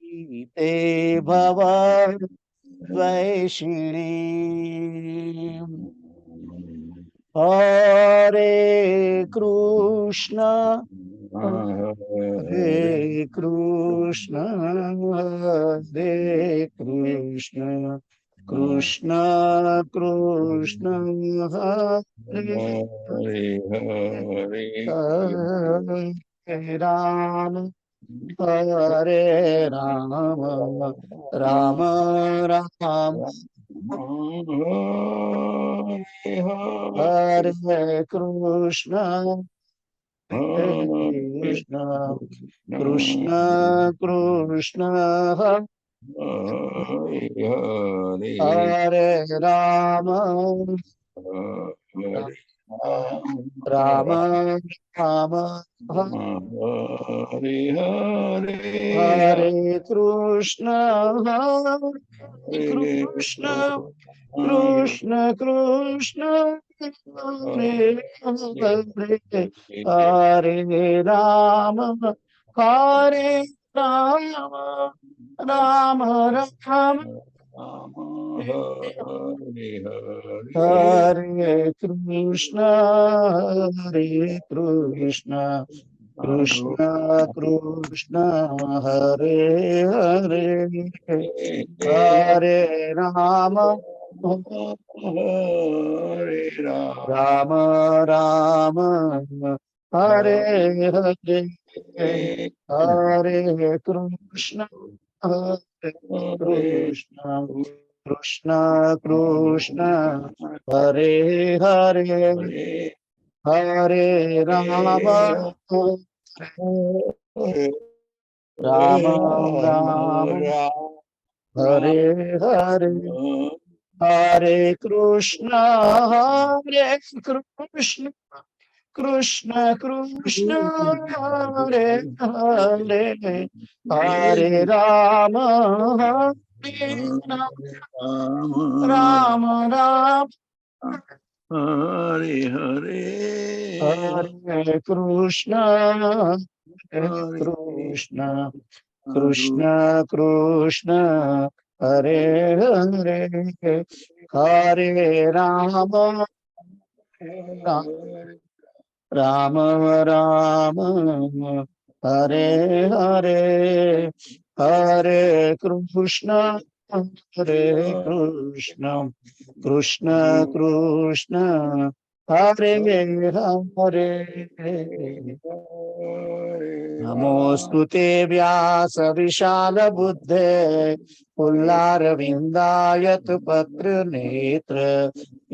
गीते भव द्वैषिणी हरे कृष्ण हरे कृष्ण कृष्ण कृष्ण हरे हरे राम हरे राम राम राम हरे कृष्ण कृष्ण कृष्ण कृष्ण हरे राम राम राम हरे कृष्ण कृष्ण कृष्ण कृष्ण हरे हरे हरे हरे राम राम राम हरे कृष्ण कृष्ण कृष्ण हरे हरे हरे राम राम राम हरे हरे हरे कृष्ण हरे कृष्ण कृष्ण कृष्ण हरे हरे हरे राम राम राम हरे हरे हरे कृष्ण कृष्ण कृष्ण कृष्ण हरे हरे हरे राम हरे राम राम हरे हरे हरे कृष्ण कृष्ण कृष्ण कृष्ण हरे हरे हरे राम राम राम हरे हरे हरे कृष्ण हरे कृष्ण कृष्ण कृष्ण हरे हरे नमोस्तुते व्यास विशाल बुद्धे पुल्लारविन्दायत पत्र नेत्र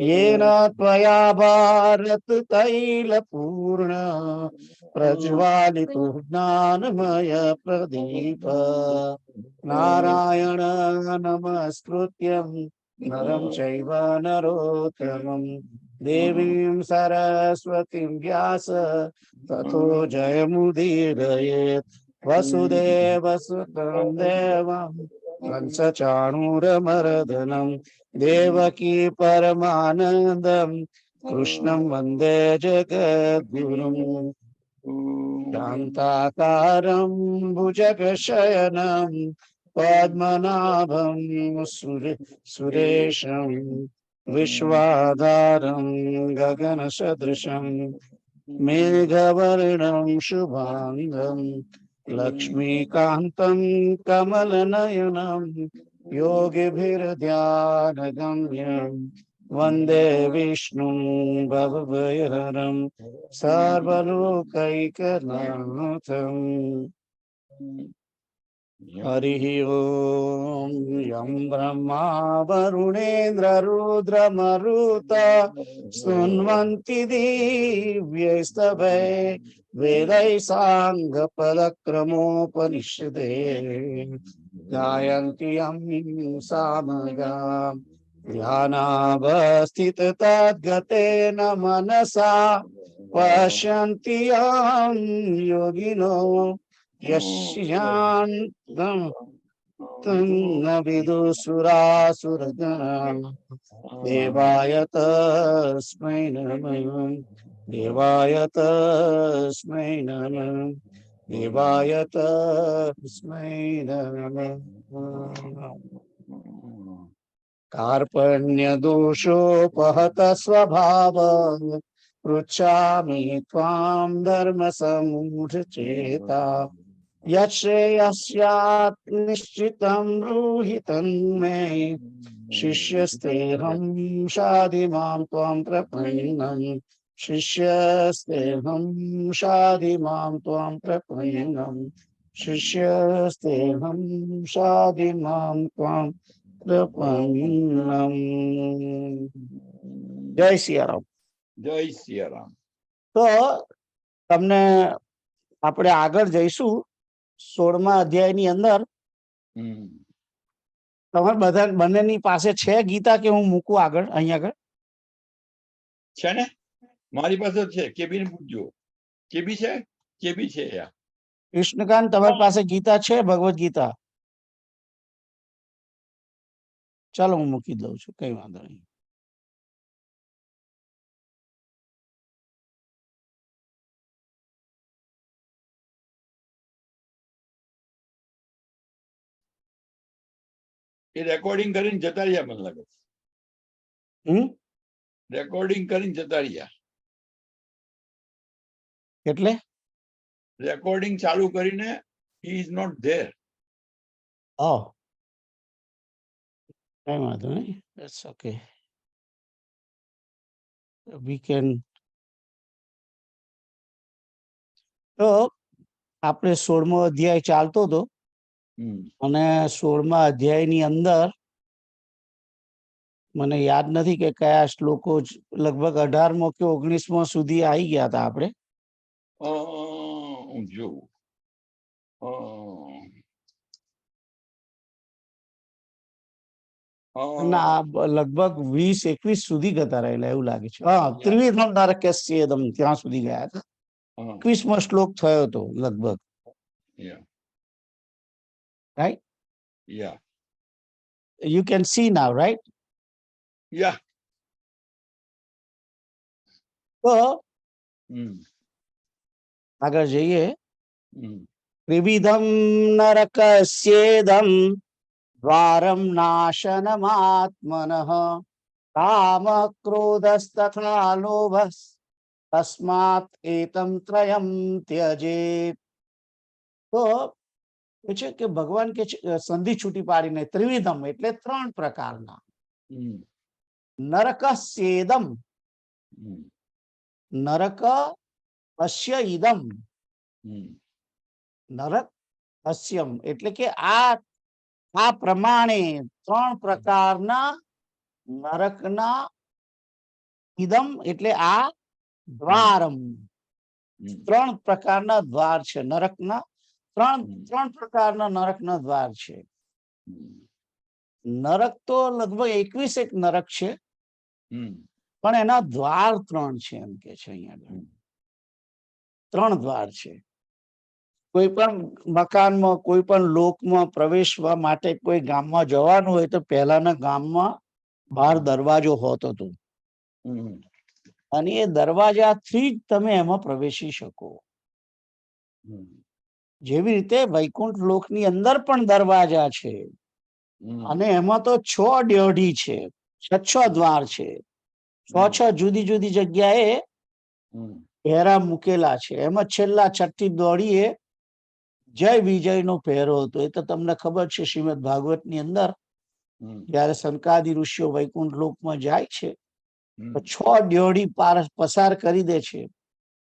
येन त्वया भारत तैलपूर्ण प्रज्वालितो ज्ञानमय प्रदीप नारायण नमस्कृत्यं नरं चैव नरोत्तमं देवीं सरस्वतीं व्यास ततो जयमुदीरयेत् वसुदेवसुतं देवं कंसचाणूरमर्दनं देवकी परमानन्दं कृष्णं वन्दे जगद्गुरुम् शान्ताकारं भुजगशयनं पद्मनाभं सुरेशं विश्वाधारं गगनसदृशं मेघवर्णं शुभाङ्गं लक्ष्मीकान्तं कमलनयनं योगिभिर्ध्यानगम्यं वन्दे विष्णुं भवभयहरं सर्वलोकैकनाथम् हरिः ओम् यं ब्रह्मा वरुणेन्द्ररुद्रमरुत स्तुन्वन्ति दिव्यैस्तवै वेदैः साङ्गपदक्रमोपनिषदे गायन्ति यं सामगाम् ध्यानावस्थिततद्गतेन मनसा पश्यन्ति यं योगिनो यस्यान्तं न विदुसुरासुरगणा देवाय तस्मै नमः देवाय तस्मै नमः દેવાય તસ્મૈ નમઃ. કાર્પણ્ય દોષોપહત સ્વભાવ પૃચ્છામિ ત્વામ ધર્મ સમૂઢ ચેતા યશ્રેયસ્યાત નિશ્ચિતં બ્રૂહિ તન્મે શિષ્યસ્તેહં શાધિ મામ ત્વામ પ્રપન્નં શિષ્યસ્તેહં શાધિ મામ ત્વામ પ્રપન્નં શિષ્યસ્તેહં શાધિ મામ ત્વામ પ્રપન્નં. જય સિયારામ. જય સિયારામ. તો તમને આપણે આગળ જઈશું 16મા અધ્યાયની અંદર. તમારે બધા બંનેની પાસે છે ગીતા કે હું મૂકું આગળ? અહીંયા આગળ છે ને, મારી પાસે છે. કેબી ને પૂછજો. કેબી છે? કેબી છે યાર. કૃષ્ણકાંત, તમારી પાસે ગીતા છે? ભગવદ ગીતા? ચાલો હું મૂકી દઉં છું, કઈ વાંધો નહીં. એ રેકોર્ડિંગ કરીને જતા રહ્યા મને લાગે છે. રેકોર્ડિંગ કરીને જતા રહ્યા. એટલે રેકોર્ડિંગ ચાલુ કરીને he is not there. Oh, કઈ વાંધો નહીં. That's okay. We can. તો આપણે 16મો અધ્યાય ચાલતો હતો અને 16મા અધ્યાયની અંદર મને યાદ નથી કે કયા શ્લોકો, લગભગ 18મો કે 19મો સુધી આવી ગયા હતા આપણે. જોવું ના, લગભગ 20-21 સુધી જતા રહેલા એવું લાગે છે. હા, ત્રિવિધમ નરકસ્યેદમ ત્યાં સુધી ગયા હતા. 21મો શ્લોક થયો હતો લગભગ. Right? Yeah. You can see now, right? Yeah. તો આગળ જઈએ. ત્રિવિધમ નરકસ્યેદમ દ્વારમ નાશનમાત્મનઃ કામ ક્રોધસ્તથા લોભસ તસ્માત એતમ ત્રયમ ત્યજેત. તો છે કે ભગવાન કે સંધિ છૂટી પાડીને ત્રિવિધમ એટલે 3 પ્રકારના. નરકસ્યેદમ, નરક અસ્ય ઇદમ, નરક અસ્યમ એટલે કે આ પ્રમાણે 3 પ્રકારના નરકના, ઇદમ એટલે આ, દ્વારમ 3 પ્રકારના દ્વાર છે નરકના. 3 પ્રકારના નરકના દ્વાર છે. નરક તો લગભગ 21 નરક છે, પણ એના દ્વાર 3 છે એમ કે છે. અહીંયા 3 દ્વાર છે. કોઈ પણ મકાનમાં, કોઈ પણ લોકમાં પ્રવેશવા માટે કોઈ ગામમાં જવાનું હોય તો પહેલાના ગામમાં બહાર દરવાજો હોતો હતો અને એ દરવાજાથી જ તમે એમાં પ્રવેશી શકો. જેવી રીતે વૈકુંઠ લોકની અંદર પણ દરવાજા છે અને એમાં તો 6 ડ્યોઢી છે, 6 દ્વાર છે. 6 જુદી જુદી જગ્યાએ પહેરા મૂકેલા છે. એમાં છેલ્લા 6ઠી દોડીએ જય વિજય નો પહેરો હતો. એ તો તમને ખબર છે, શ્રીમદ ભાગવત ની અંદર જયારે સનકાદિ ઋષિઓ વૈકુંઠ લોકમાં જાય છે તો 6 ડ્યોઢી પસાર કરી દે છે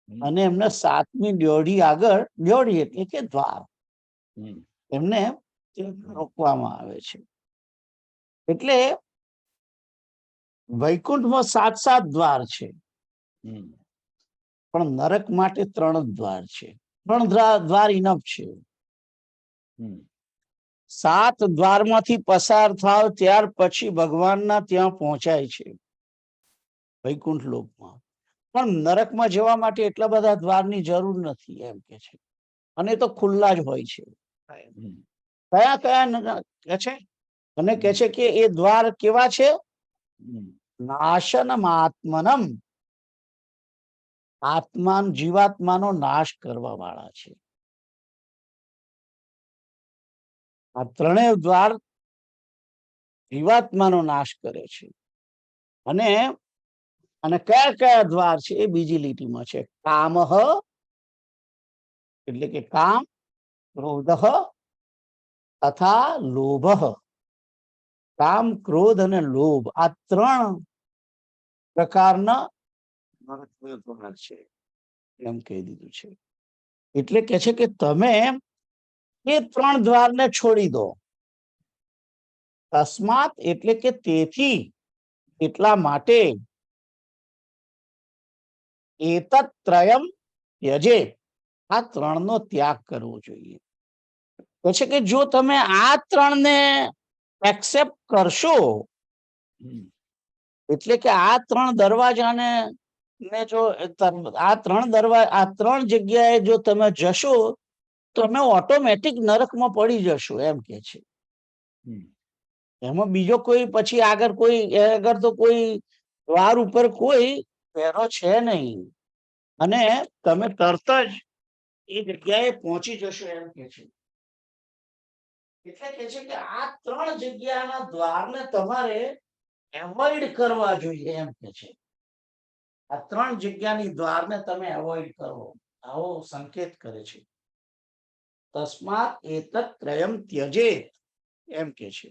અને એમને 7મી ડ્યોઢી આગળ, ડ્યોઢી એટલે કે દ્વાર, એમને રોકવામાં આવે છે. એટલે વૈકુંઠમાં 7 દ્વાર છે, પણ નરક માટે 3 દ્વાર છે. 3 દ્વાર ઇનફ છે. 7 દ્વારમાંથી પસાર થાવ ત્યાર પછી ભગવાનના ત્યાં પહોંચાય છે વૈકુંઠ લોકમાં. પણ નરકમાં જવા માટે એટલા બધા દ્વારની જરૂર નથી એમ કે છે, અને તો ખુલ્લા જ હોય છે. કયા કયા કે છે? અને કે છે કે એ દ્વાર કેવા છે? નાશનમ આત્મનમ, આત્માન જીવાત્માનો નાશ કરવા વાળા છે. આ ત્રણેય દ્વાર જીવાત્માનો નાશ કરે છે. અને અને કયા કયા દ્વાર છે એ બીજી લીટીમાં છે. કામઃ એટલે કે કામ, ક્રોધઃ તથા લોભઃ. કામ, ક્રોધ અને લોભ આ ત્રણ પ્રકારના દ્વાર છે એમ કહી દીધું છે. એટલે કે છે કે તમે એ ત્રણ દ્વારને છોડી દો. તસ્માત એટલે કે તેથી, એટલા માટે એતત ત્રયમ ત્યજે, આ ત્રણનો ત્યાગ કરવો જોઈએ. તો છે કે જો તમે આ ત્રણને એક્સેપ્ટ કરશો, એટલે કે આ ત્રણ દરવાજાને જો આ ત્રણ જગ્યાએ જો તમે જશો, તમે ઓટોમેટિક નરકમાં પડી જશો એમ કે છે. એમાં બીજો કોઈ પછી આગળ તો કોઈ દ્વાર ઉપર કોઈ પહેરો છે નહીં, અને તમે તરત જ એ જગ્યાએ પહોંચી જશો એમ કે છે. એટલે કે છે કે આ ત્રણ જગ્યાના દ્વારને તમારે એવોઇડ કરવા જોઈએ એમ કે છે. આ ત્રણ જગ્યાની દ્વારને તમે એવોઇડ કરો, આવો સંકેત કરે છે. તસ્માત એતત ત્રયમ ત્યજે એમ કે છે.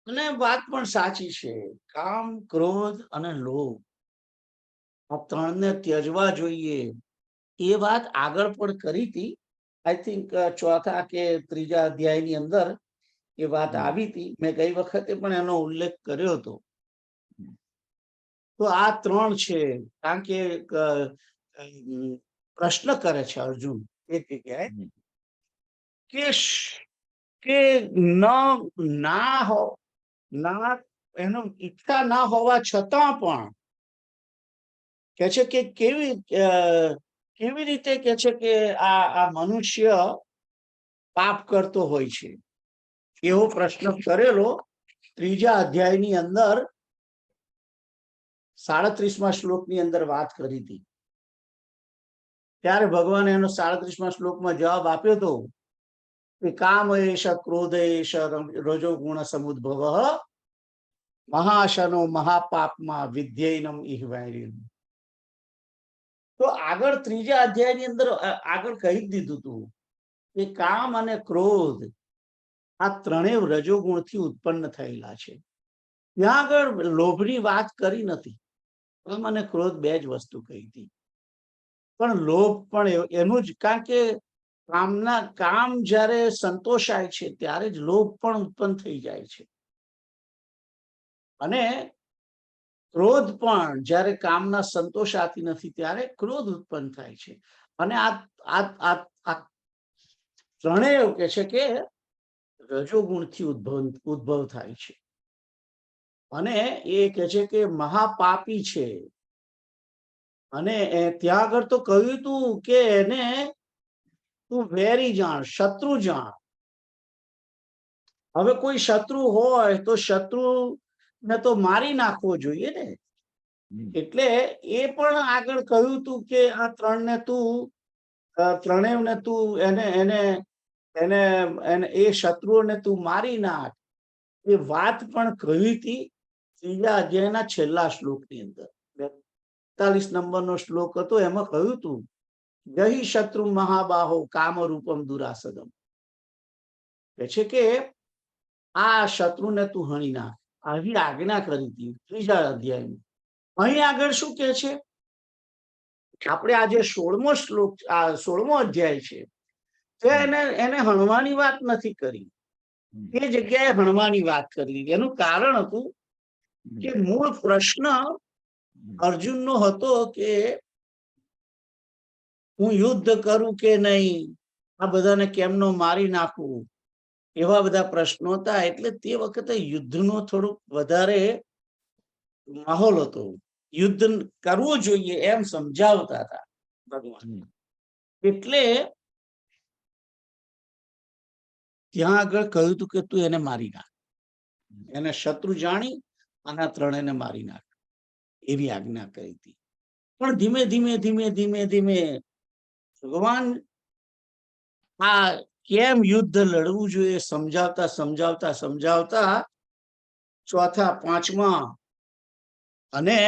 અને વાત પણ સાચી છે. કામ, ક્રોધ અને લોભ આ ત્રણને ત્યજવા જોઈએ એ વાત આગળ પણ કરી હતી. આઈ થિંક ચોથા કે ત્રીજા અધ્યાયની અંદર એ વાત આવી હતી. મેં ગઈ વખતે પણ એનો ઉલ્લેખ કર્યો હતો. તો આ ત્રણ છે. કારણ કે પ્રશ્ન કરે છે અર્જુન એક જગ્યાએ કે ના એનો ઈચ્છા ના હોવા છતાં પણ કે છે કે કેવી રીતે કે છે કે આ મનુષ્ય પાપ કરતો હોય છે, એવો પ્રશ્ન કરેલો ત્રીજા અધ્યાયની અંદર 37મા શ્લોકની અંદર વાત કરી હતી. ત્યારે ભગવાને એનો 37મા શ્લોકમાં જવાબ આપ્યો હતો કે કામ એશ, ક્રોધ એશ, રજો ગુણ સમુદ્ભવ, મહાશનો મહાપાપમાં વિદ્યૈનમ ઇહવૈરિમ. તો આગળ ત્રીજા અધ્યાયની અંદર આગળ કહી દીધું હતું કે કામ અને ક્રોધ આ ત્રણેય રજોગુણથી ઉત્પન્ન થયેલા છે. ત્યાં આગળ લોભની વાત કરી નથી. કામ અને ક્રોધ બે જ વસ્તુ કહી હતી. પણ લોભ પણ એનું જ, કારણ કે કામ જ્યારે સંતોષાય છે ત્યારે જ લોભ પણ ઉત્પન્ન થઈ જાય છે. અને ક્રોધ પણ જ્યારે કામના સંતોષાતી નથી ત્યારે ક્રોધ ઉત્પન્ન થાય છે. અને આ ત્રણેય કે છે કે રજોગુણથી ઉદ્ભવ થાય છે. અને એ કે છે કે મહાપાપી છે. અને ત્યાં આગળ તો કહ્યું હતું કે એને તું વેરી જાણ, શત્રુ જાણ. હવે કોઈ શત્રુ હોય તો શત્રુને તો મારી નાખવો જોઈએ ને. એટલે એ પણ આગળ કહ્યું હતું કે આ ત્રણેયને તું એને એ શત્રુઓને તું મારી નાખ. એ વાત પણ કહી હતી ત્રીજા અધ્યાયના છેલ્લા શ્લોકની અંદર. 42 નંબરનો શ્લોક હતો. એમાં કહ્યું હતું જહી શત્રુ મહાબાહો કામ રૂપમ દુરાસદમ. કે છે કે આ શત્રુને તું હણી નાખ, આવી આજ્ઞા કરી હતી ત્રીજા અધ્યાયમાં. અહીં આગળ શું કે છે? આપણે આજે 16મો શ્લોક, આ 16મો અધ્યાય છે, એને હણવાની વાત નથી કરી. એ જગ્યાએ હણવાની વાત કરી. એનું કારણ હતું કે મૂળ પ્રશ્ન અર્જુનનો હતો કે હું યુદ્ધ કરું કે નહીં, આ બધાને કેમનો મારી નાખવું, એવા બધા પ્રશ્નો હતા. એટલે તે વખતે યુદ્ધનો થોડુંક વધારે માહોલ હતો. યુદ્ધ કરવું જોઈએ એમ સમજાવતા હતા ભગવાન. એટલે ત્યાં આગળ કહ્યું હતું કે તું એને મારી નાખ, એને શત્રુ જાણી અને ત્રણેયને મારી નાખ, એવી આજ્ઞા કરી હતી. પણ ધીમે ધીમે ભગવાન આ કેમ યુદ્ધ લડવું જોઈએ સમજાવતા સમજાવતા સમજાવતા ચોથા પાંચમા અને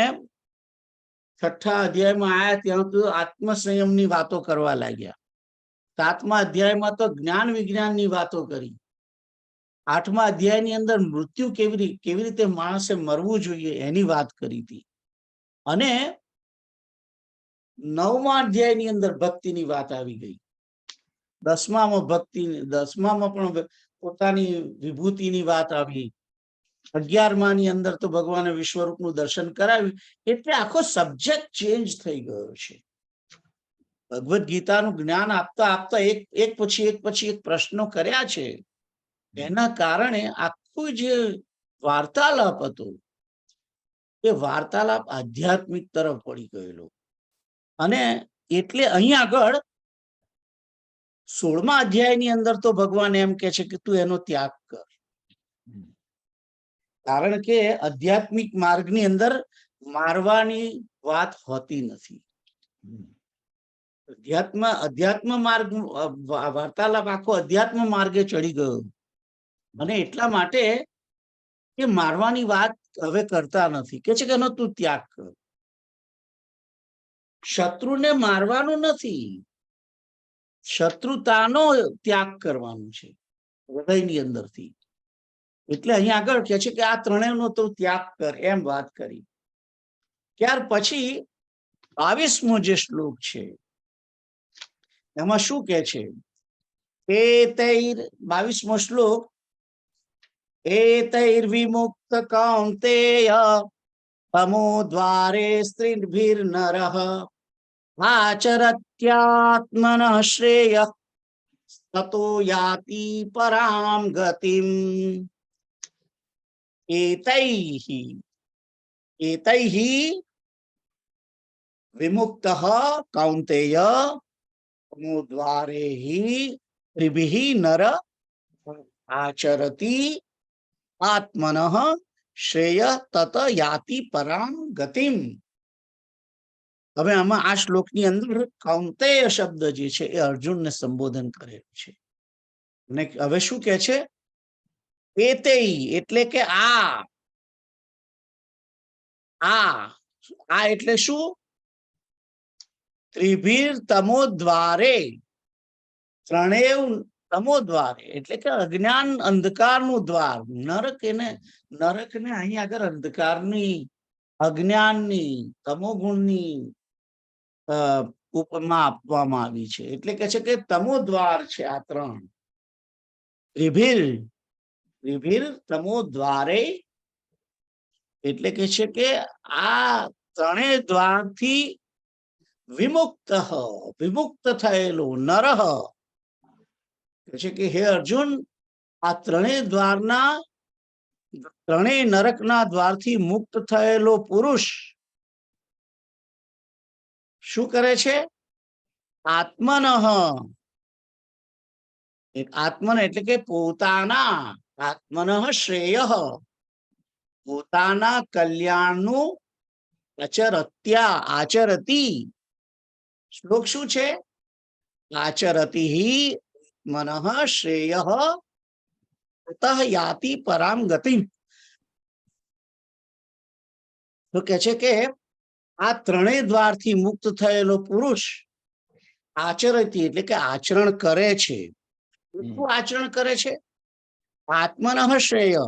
છઠ્ઠા અધ્યાયમાં આયા ત્યાં તો આત્મસંયમની વાતો કરવા લાગ્યા. સાતમા અધ્યાયમાં તો જ્ઞાન વિજ્ઞાનની વાતો કરી. આઠમા અધ્યાયની અંદર મૃત્યુ કેવી રીતે માણસે મરવું જોઈએ એની વાત કરી હતી. અને નવમા અધ્યાયની અંદર ભક્તિની વાત આવી ગઈ. દસમામાં પણ પોતાની વિભૂતિની વાત આવી. 11માની અંદર તો ભગવાને વિશ્વરૂપનું દર્શન કરાવ્યું. એટલે આખો સબ્જેક્ટ ચેન્જ થઈ ગયો છે. ભગવદ ગીતાનું જ્ઞાન આપતા આપતા એક પછી એક પ્રશ્નો કર્યા છે. એના કારણે આખું જે વાર્તાલાપ હતો એ વાર્તાલાપ આધ્યાત્મિક તરફ પડી ગયેલો. અને એટલે અહીં આગળ 16મા અધ્યાયની અંદર તો ભગવાન એમ કે છે કે તું એનો ત્યાગ કર. કારણ કે આધ્યાત્મિક માર્ગની અંદર મારવાની વાત હોતી નથી. અધ્યાત્મ માર્ગ વાર્તાલાપ આખો અધ્યાત્મ માર્ગે ચડી ગયો. અને એટલા માટે કે મારવાની વાત હવે કરતા નથી. કે છે કે એનો તું ત્યાગ કર. શત્રુને મારવાનું નથી, શત્રુતાનો ત્યાગ કરવાનો છે હૃદયની અંદરથી. એટલે અહીં આગળ કે છે કે આ ત્રણેયનો તો ત્યાગ કર એમ વાત કરી. ત્યાર પછી 22મો જે શ્લોક છે એમાં શું કે છે? 22મો શ્લોક એતૈર્વિમુક્ત કૌન્તેય તમો દ્વારે સ્ત્રીભિર્નરઃ આચરત્યાત્મનઃ શ્રેયઃ તતો યાતિ પરામ ગતિમ. એતૈઃ વિમુક્તઃ કૌન્તેય તમો દ્વારે સ્ત્રીભિઃ નરઃ આચરતિ આત્મનઃ શ્રેયઃ તત યાતિ પરામ ગતિમ. હવે આમાં આ શ્લોકની અંદર કૌંતેય શબ્દ જે છે એ અર્જુનને સંબોધન કરેલું છે. અને હવે શું કે છે? એતૈ એટલે કે આ એટલે શું? ત્રિભીર તમો દ્વારે, ત્રણેય તમો દ્વારે એટલે કે અજ્ઞાન અંધકારનું દ્વાર. નરકને અહીં આગળ અંધકારની, અજ્ઞાનની, તમોગુણની ઉપમા આપવામાં આવી છે. એટલે કે છે કે તમો દ્વાર છે આ ત્રણ. ત્રિભીર તમો દ્વારે એટલે કે છે કે આ ત્રણેય દ્વારથી વિમુક્ત થયેલો નરઃ છે કે હે અર્જુન, આ ત્રણેય નરકના દ્વારથી મુક્ત થયેલો પુરુષ શું કરે છે? આત્મનઃ એટલે કે પોતાના, આત્મનઃ શ્રેયઃ પોતાના કલ્યાણનું આચરતિ. શ્લોક શું છે? આચરતિ મનઃ શ્રેયઃ તતઃ યાતિ પરામ ગતિમ. તો કે છે કે આ ત્રણેય દ્વારથી મુક્ત થયેલો પુરુષ આચરતિ એટલે કે આચરણ કરે છે. શું આચરણ કરે છે? આત્મનઃ શ્રેય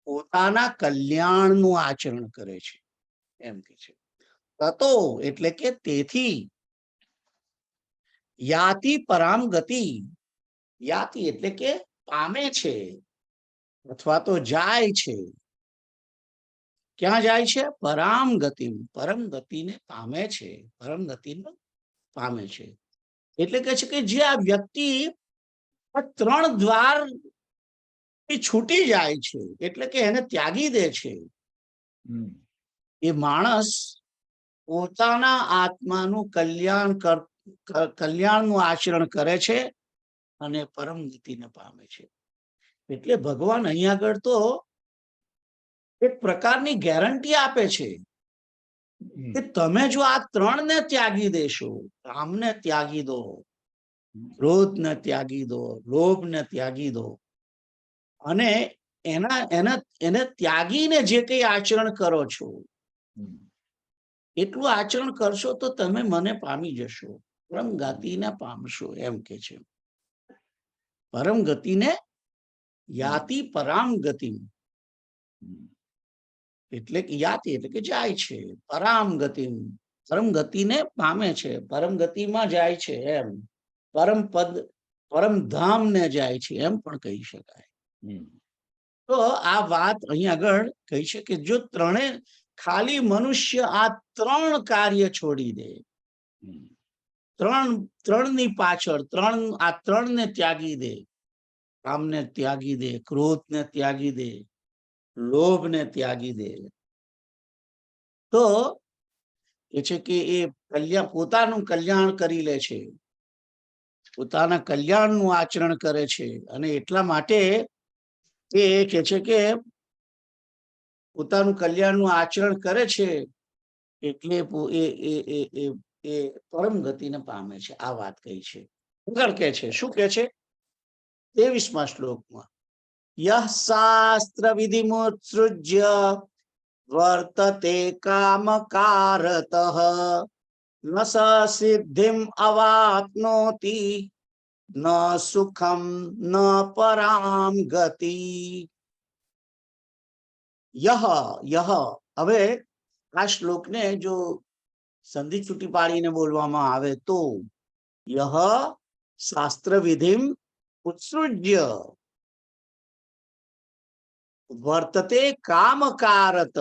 પોતાના કલ્યાણનું આચરણ કરે છે એમ કે છે. તતો એટલે કે તેથી, યાતિ પરામ ગતિ, યાતિ એટલે કે પામે છે અથવા તો જાય છે. ક્યાં જાય છે? પરામ ગતિ, પરમ ગતિને પામે છે. પરમ ગતિને પામે છે એટલે કે છે કે જે આ વ્યક્તિ ત્રણ દ્વાર છૂટી જાય છે એટલે કે એને ત્યાગી દે છે, એ માણસ પોતાના આત્માનું કલ્યાણનું આચરણ કરે છે અને પરમ ગતિને પામે છે. એટલે ભગવાન અહીં આગળ તો એક પ્રકારની ગેરંટી આપે છે કે તમે જો આ ત્રણને ત્યાગી દેશો, કામને ત્યાગી દો, ક્રોધ ને ત્યાગી દો, લોભ ને ત્યાગી દો. અને એને ત્યાગીને જે કઈ આચરણ કરો છો એટલું આચરણ કરશો તો તમે મને પામી જશો, પરમ ગતિને પામશો, એમ કે છે. પરમ ગતિને યાતિ પરામ ગતિ, એટલે કે યાતિ એટલે કે જાય છે, પરામ ગતિ પરમ ગતિને પામે છે, પરમ ગતિમાં જાય છે, એમ પરમ પદ પરમ ધામ ને જાય છે, એમ પણ કહી શકાય. તો આ વાત અહીં આગળ કહી છે કે જો ખાલી મનુષ્ય આ 3 કાર્ય છોડી દે, ત્રણની પાછળ આ 3 ને ત્યાગી દે, કામને ત્યાગી દે, ક્રોધને ત્યાગી દે, લોભને ત્યાગી દે, તો એ છે કે એ પોતાનું કલ્યાણ કરી લે છે, પોતાના કલ્યાણનું આચરણ કરે છે. અને એટલા માટે એ કે છે કે પોતાનું કલ્યાણનું આચરણ કરે છે એટલે એ પરમ ગતિને પામે છે. આ વાત કહી છે. આગળ કે છે, શું કે છે 23મા શ્લોકમાં, યહ શાસ્ત્ર વિધિમુત્સૃજ્ય વર્તતે કામકારતઃ ન સ સિદ્ધિમ અવાપ્નોતિ ન સુખમ ન પરામ ગતિ. યહ હવે આ શ્લોકને જો સંધિ છૂટી પાડીને બોલવામાં આવે તો યહ શાસ્ત્ર વિધિમ ઉત્સૃજ્ય વર્તતે કામકારત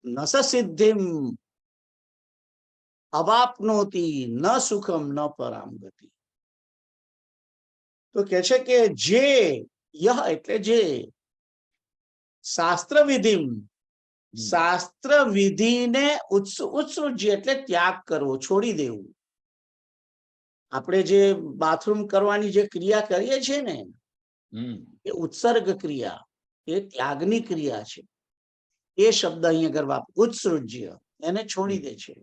ન સ સિદ્ધિમ અવાપ્નોતિ ન સુખમ ન પરામ ગતિ. તો કે છે કે જે યહ એટલે જે શાસ્ત્ર વિધિ, શાસ્ત્ર વિધિને ઉત્સૃજ્ય એટલે ત્યાગ કરવો, છોડી દેવું. આપણે જે બાથરૂમ કરવાની જે ક્રિયા કરીએ છીએ ને એ ઉત્સર્ગ ક્રિયા, એ ત્યાગની ક્રિયા છે. એ શબ્દ અહીં આગળ ઉત્સૃજ્ય, એને છોડી દે છે.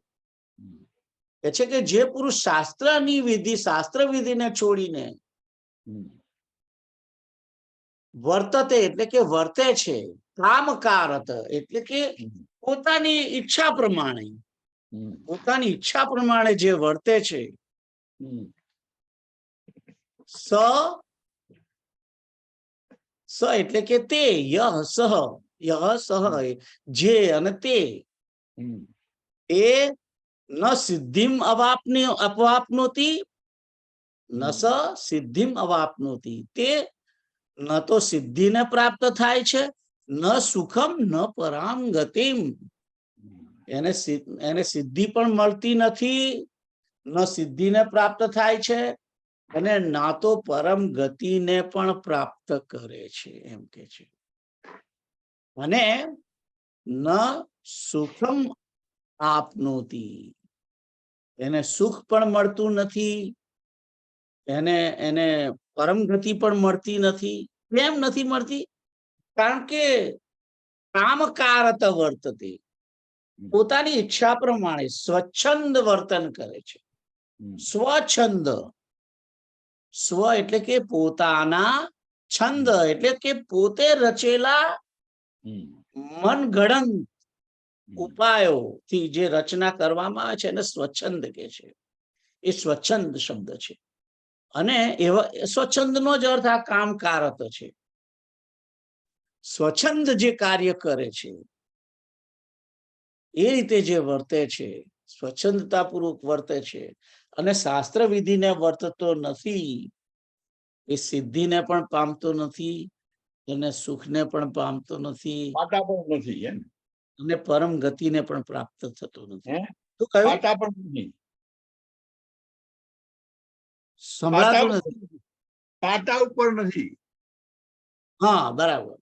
એ છે કે જે પુરુષ શાસ્ત્રની વિધિ, શાસ્ત્ર વિધિને છોડીને વર્તતે એટલે કે વર્તે છે, કામકારત એટલે કે પોતાની ઈચ્છા પ્રમાણે, પોતાની ઈચ્છા પ્રમાણે જે વર્તે છે, સ એટલે કે તે, યહ સહ જે અને તે, એ ન સિદ્ધિમ અવાપ્નોતિ ન સ સિદ્ધિમ અવાપ્નોતિ, તે ન તો સિદ્ધિને પ્રાપ્ત થાય છે, ન સુખમ ન પરામ ગતિમ, એને સિદ્ધિ પણ મળતી નથી, ન સિદ્ધિને પ્રાપ્ત થાય છે, અને ના તો પરમ ગતિને પણ પ્રાપ્ત કરે છે, એમ કે છે. અને ન સુખમ આપનોતી, એને સુખ પણ મળતું નથી, એને પરમ ગતિ પણ મળતી નથી. કેમ નથી મળતી? કારણ કે કામકારત વર્તતે, પોતાની ઈચ્છા પ્રમાણે સ્વચ્છંદ વર્તન કરે છે. સ્વછંદ, સ્વ એટલે કે પોતાના, છંદ એટલે કે પોતે રચેલા મનગણંત ઉપાયોથી જે રચના કરવામાં આવે છે એને સ્વચ્છંદ કે છે. એ સ્વચ્છંદ શબ્દ છે. અને એવા સ્વચ્છંદનો જ અર્થ આ કામકારત છે. સ્વચ્છંદ જે કાર્ય કરે છે એ રીતે જે વર્તે છે, સ્વચ્છંદતાપૂર્વક વર્તે છે, અને શાસ્ત્ર વિધિને વર્તતો નથી, એ સિદ્ધિને પણ પામતો નથી, એને સુખને પણ પામતો નથી, અને પરમ ગતિને પણ પ્રાપ્ત થતો નથી. તો કયું સંભળાતું નથી, પાટા ઉપર નથી. હા, બરાબર.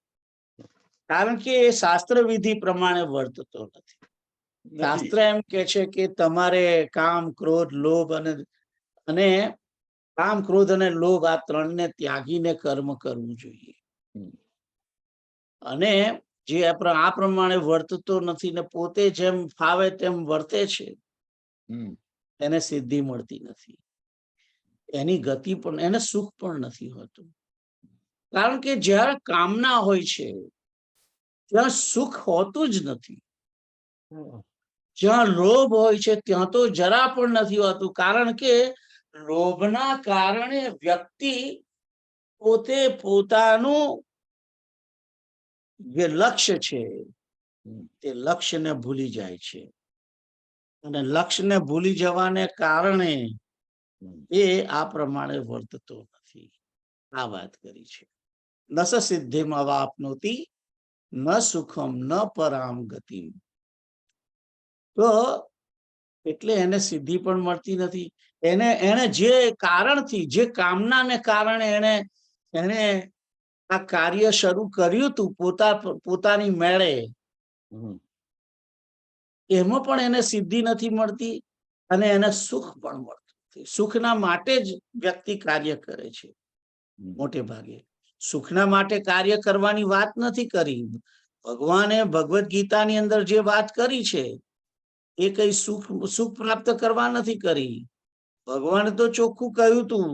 કારણ કે એ શાસ્ત્ર વિધિ પ્રમાણે વર્તતો નથી. શાસ્ત્ર એમ કે છે કે તમારે કામ, ક્રોધ, લોભ અને કામ, ક્રોધ અને લોભ આ 3ને ત્યાગીને કર્મ કરવું જોઈએ. અને જે આ પ્રમાણે વર્તતો નથી ને પોતે જેમ ફાવે તેમ વર્તે છે, એને સિદ્ધિ મળતી નથી. એની ગતિ પણ, એને સુખ પણ નથી હોતું. કારણ કે જ્યારે કામના હોય છે ત્યાં સુખ હોતું જ નથી. જ્યાં લોભ હોય છે ત્યાં તો જરા પણ નથી હોતું. કારણ કે લોભના કારણે વ્યક્તિ પોતે પોતાનું જે લક્ષ્ય છે તે લક્ષ્યને ભૂલી જાય છે, અને લક્ષ્યને ભૂલી જવાને કારણે એ આ પ્રમાણે વર્તતો નથી. આ વાત કરી છે. નસ સિદ્ધિમ અવાપ્નોતિ ન સુખમ ન પરામ ગતિમ. તો એટલે એને સિદ્ધિ પણ મળતી નથી. એને જે કારણથી, જે કામનાને કારણે એને આ કાર્ય શરૂ કર્યું હતું પોતાની મેળે, એમાં પણ એને સિદ્ધિ નથી મળતી અને એને સુખ પણ મળતું નથી. સુખના માટે જ વ્યક્તિ કાર્ય કરે છે. મોટે ભાગે સુખના માટે કાર્ય કરવાની વાત નથી કરી. ભગવાને ભગવદ્ ગીતાની અંદર જે વાત કરી છે એ કઈ સુખ પ્રાપ્ત કરવા નથી કરી. ભગવાને તો ચોખ્ખું કહ્યું તું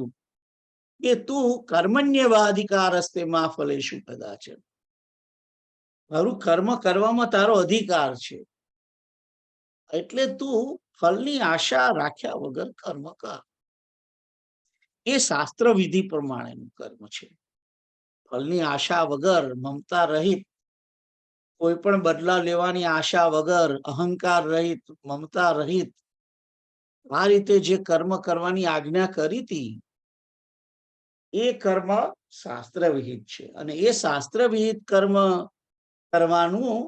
કે તું કર્મણ્યવાધિકારસ્તે મા ફલેષુ કદાચન. તારું કર્મ કરવામાં તારો અધિકાર છે, એટલે તું ફળની આશા રાખ્યા વગર કર્મ કર. એ શાસ્ત્ર વિધિ પ્રમાણેનું કર્મ છે. ફળની આશા વગર, મમતા રહિત, કોઈ પણ બદલા લેવાની આશા વગર, અહંકાર રહિત, મમતા રહિત, આ રીતે જે કર્મ કરવાની આજ્ઞા કરી હતી એ કર્મ શાસ્ત્ર વિહિત છે. અને એ શાસ્ત્ર વિહિત કર્મ કરવાનું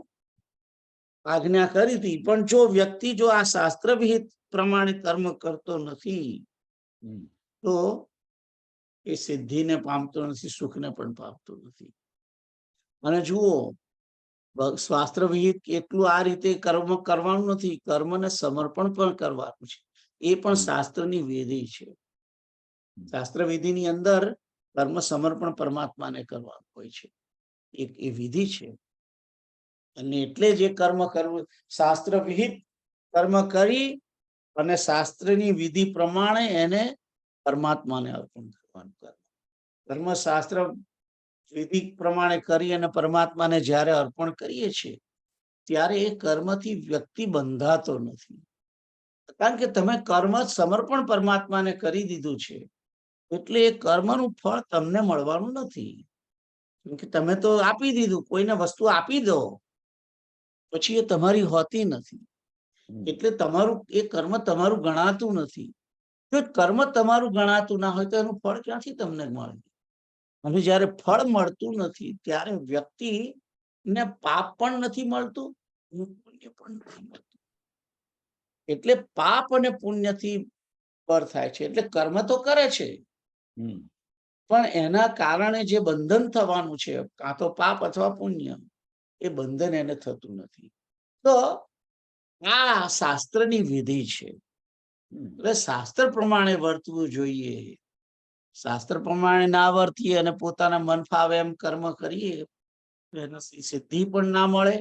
આજ્ઞા કરી હતી. પણ જો વ્યક્તિ જો આ શાસ્ત્ર વિહિત પ્રમાણે કર્મ કરતો નથી તો એ સિદ્ધિને પામતો નથી, સુખને પણ પામતો નથી. અને જુઓ, શાસ્ત્ર વિહિત એટલું આ રીતે કર્મ કરવાનું નથી, કર્મને સમર્પણ પણ કરવાનું છે. એ પણ શાસ્ત્રની વિધિ છે. શાસ્ત્ર વિધિની અંદર કર્મ સમર્પણ પરમાત્માને કરવાનું હોય છે. એ વિધિ છે. અને એટલે જ એ કર્મ કરવું, શાસ્ત્ર વિહિત કર્મ કરી અને શાસ્ત્રની વિધિ પ્રમાણે એને પરમાત્માને અર્પણ કરવાનું કર્મ શાસ્ત્ર વિધિ પ્રમાણે કરી અને પરમાત્માને જ્યારે અર્પણ કરીએ છીએ ત્યારે એ કર્મથી વ્યક્તિ બંધાતો નથી. કારણ કે તમે કર્મ સમર્પણ પરમાત્માને કરી દીધું છે, એટલે એ કર્મનું ફળ તમને મળવાનું નથી. કેમ કે તમે તો આપી દીધું, કોઈને વસ્તુ આપી દો પછી એ તમારી હોતી નથી. એટલે તમારું એ કર્મ તમારું ગણાતું નથી. જો કર્મ તમારું ગણાતું ના હોય તો એનું ફળ ક્યાંથી તમને મળે? અને જયારે ફળ મળતું નથી ત્યારે વ્યક્તિને પાપ પણ નથી મળતું, પુણ્ય પણ નથી મળતું. એટલે પાપ અને પુણ્યથી પર થાય છે. એટલે કર્મ તો કરે છે પણ એના કારણે જે બંધન થવાનું છે, કાં તો પાપ અથવા પુણ્ય, એ બંધન એને થતું નથી. તો આ શાસ્ત્રની વિધિ છે. એટલે શાસ્ત્ર પ્રમાણે વર્તવું જોઈએ. શાસ્ત્ર પ્રમાણે ના વર્તીએ અને પોતાના મન ફાવે એમ કર્મ કરીએ એનાથી સિદ્ધિ પણ ના મળે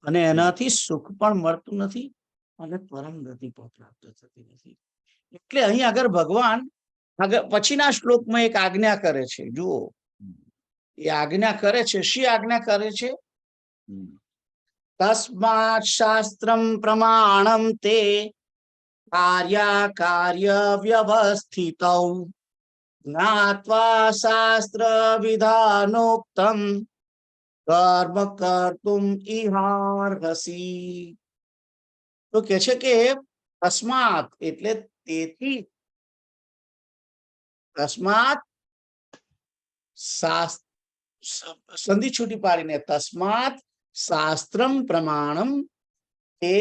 અને એનાથી સુખ પણ મળતું નથી અને પરમ ગતિ પણ પ્રાપ્ત થતી નથી. એટલે અહીં આગળ ભગવાન આગળ પછીના શ્લોકમાં એક આજ્ઞા કરે છે. જુઓ, એ આજ્ઞા કરે છે. શી આજ્ઞા કરે છે? તસ્માત શાસ્ત્રમ પ્રમાણમ તે કાર્ય વ્યવસ્થિતૌ જ્ઞાત્વા શાસ્ત્ર વિધાનોક્તમ કર્મ કર્તુમ ઇહાર્હસી. તો કે છે કે તસ્માત એટલે તેથી, તસ્માત સંધિ છૂટી પાડીને તસ્માત શાસ્ત્રમ પ્રમાણમ તે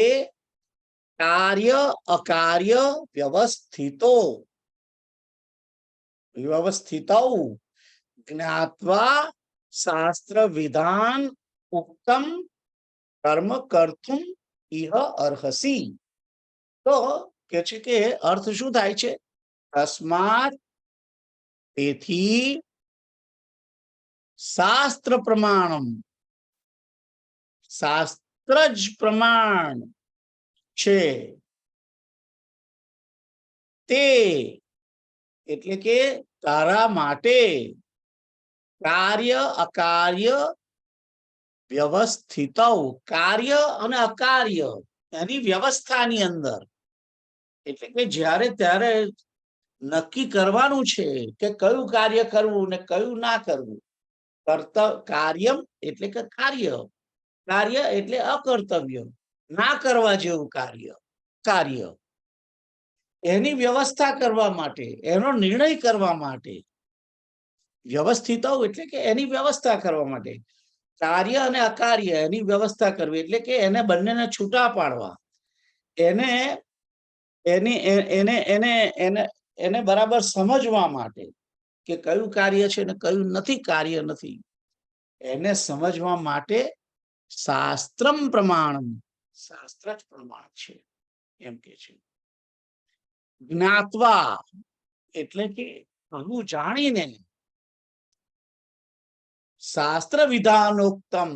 કાર્ય અકાર્ય વ્યવસ્થિતો જ્ઞાત્વા શાસ્ત્ર વિધાન ઉક્તમ કર્મ કર્તુમ ઇહ અર્હસી. તો કે છે કે અર્થ શું થાય છે? તસ્માત તેથી, શાસ્ત્ર પ્રમાણમ શાસ્ત્ર જ પ્રમાણ છે, તે એટલે કે તારા માટે કાર્ય અકાર્ય વ્યવસ્થિત, કાર્ય અને અકાર્ય એની વ્યવસ્થાની અંદર, એટલે કે જ્યારે ત્યારે નક્કી કરવાનું છે કે કયું કાર્ય કરવું ને કયું ના કરવું. કાર્યમ એટલે કે કાર્ય, કાર્ય એટલે અકર્તવ્ય, ના કરવા જેવું કાર્ય, કાર્ય એની વ્યવસ્થા કરવા માટે, એનો નિર્ણય કરવા માટે, વ્યવસ્થિત એટલે કે એની વ્યવસ્થા કરવા માટે, કાર્ય અને અકાર્ય એની વ્યવસ્થા કરવી એટલે કે એને બંનેને છૂટા પાડવા, એને એની એને એને એને એને બરાબર સમજવા માટે કે કયું કાર્ય છે ને કયું નથી કાર્ય નથી, એને સમજવા માટે શાસ્ત્રમ પ્રમાણમ, શાસ્ત્ર જ પ્રમાણ છે એમ કે છે. જ્ઞાત્વા એટલે કે કહું જાણીને, શાસ્ત્ર વિધાનોક્તમ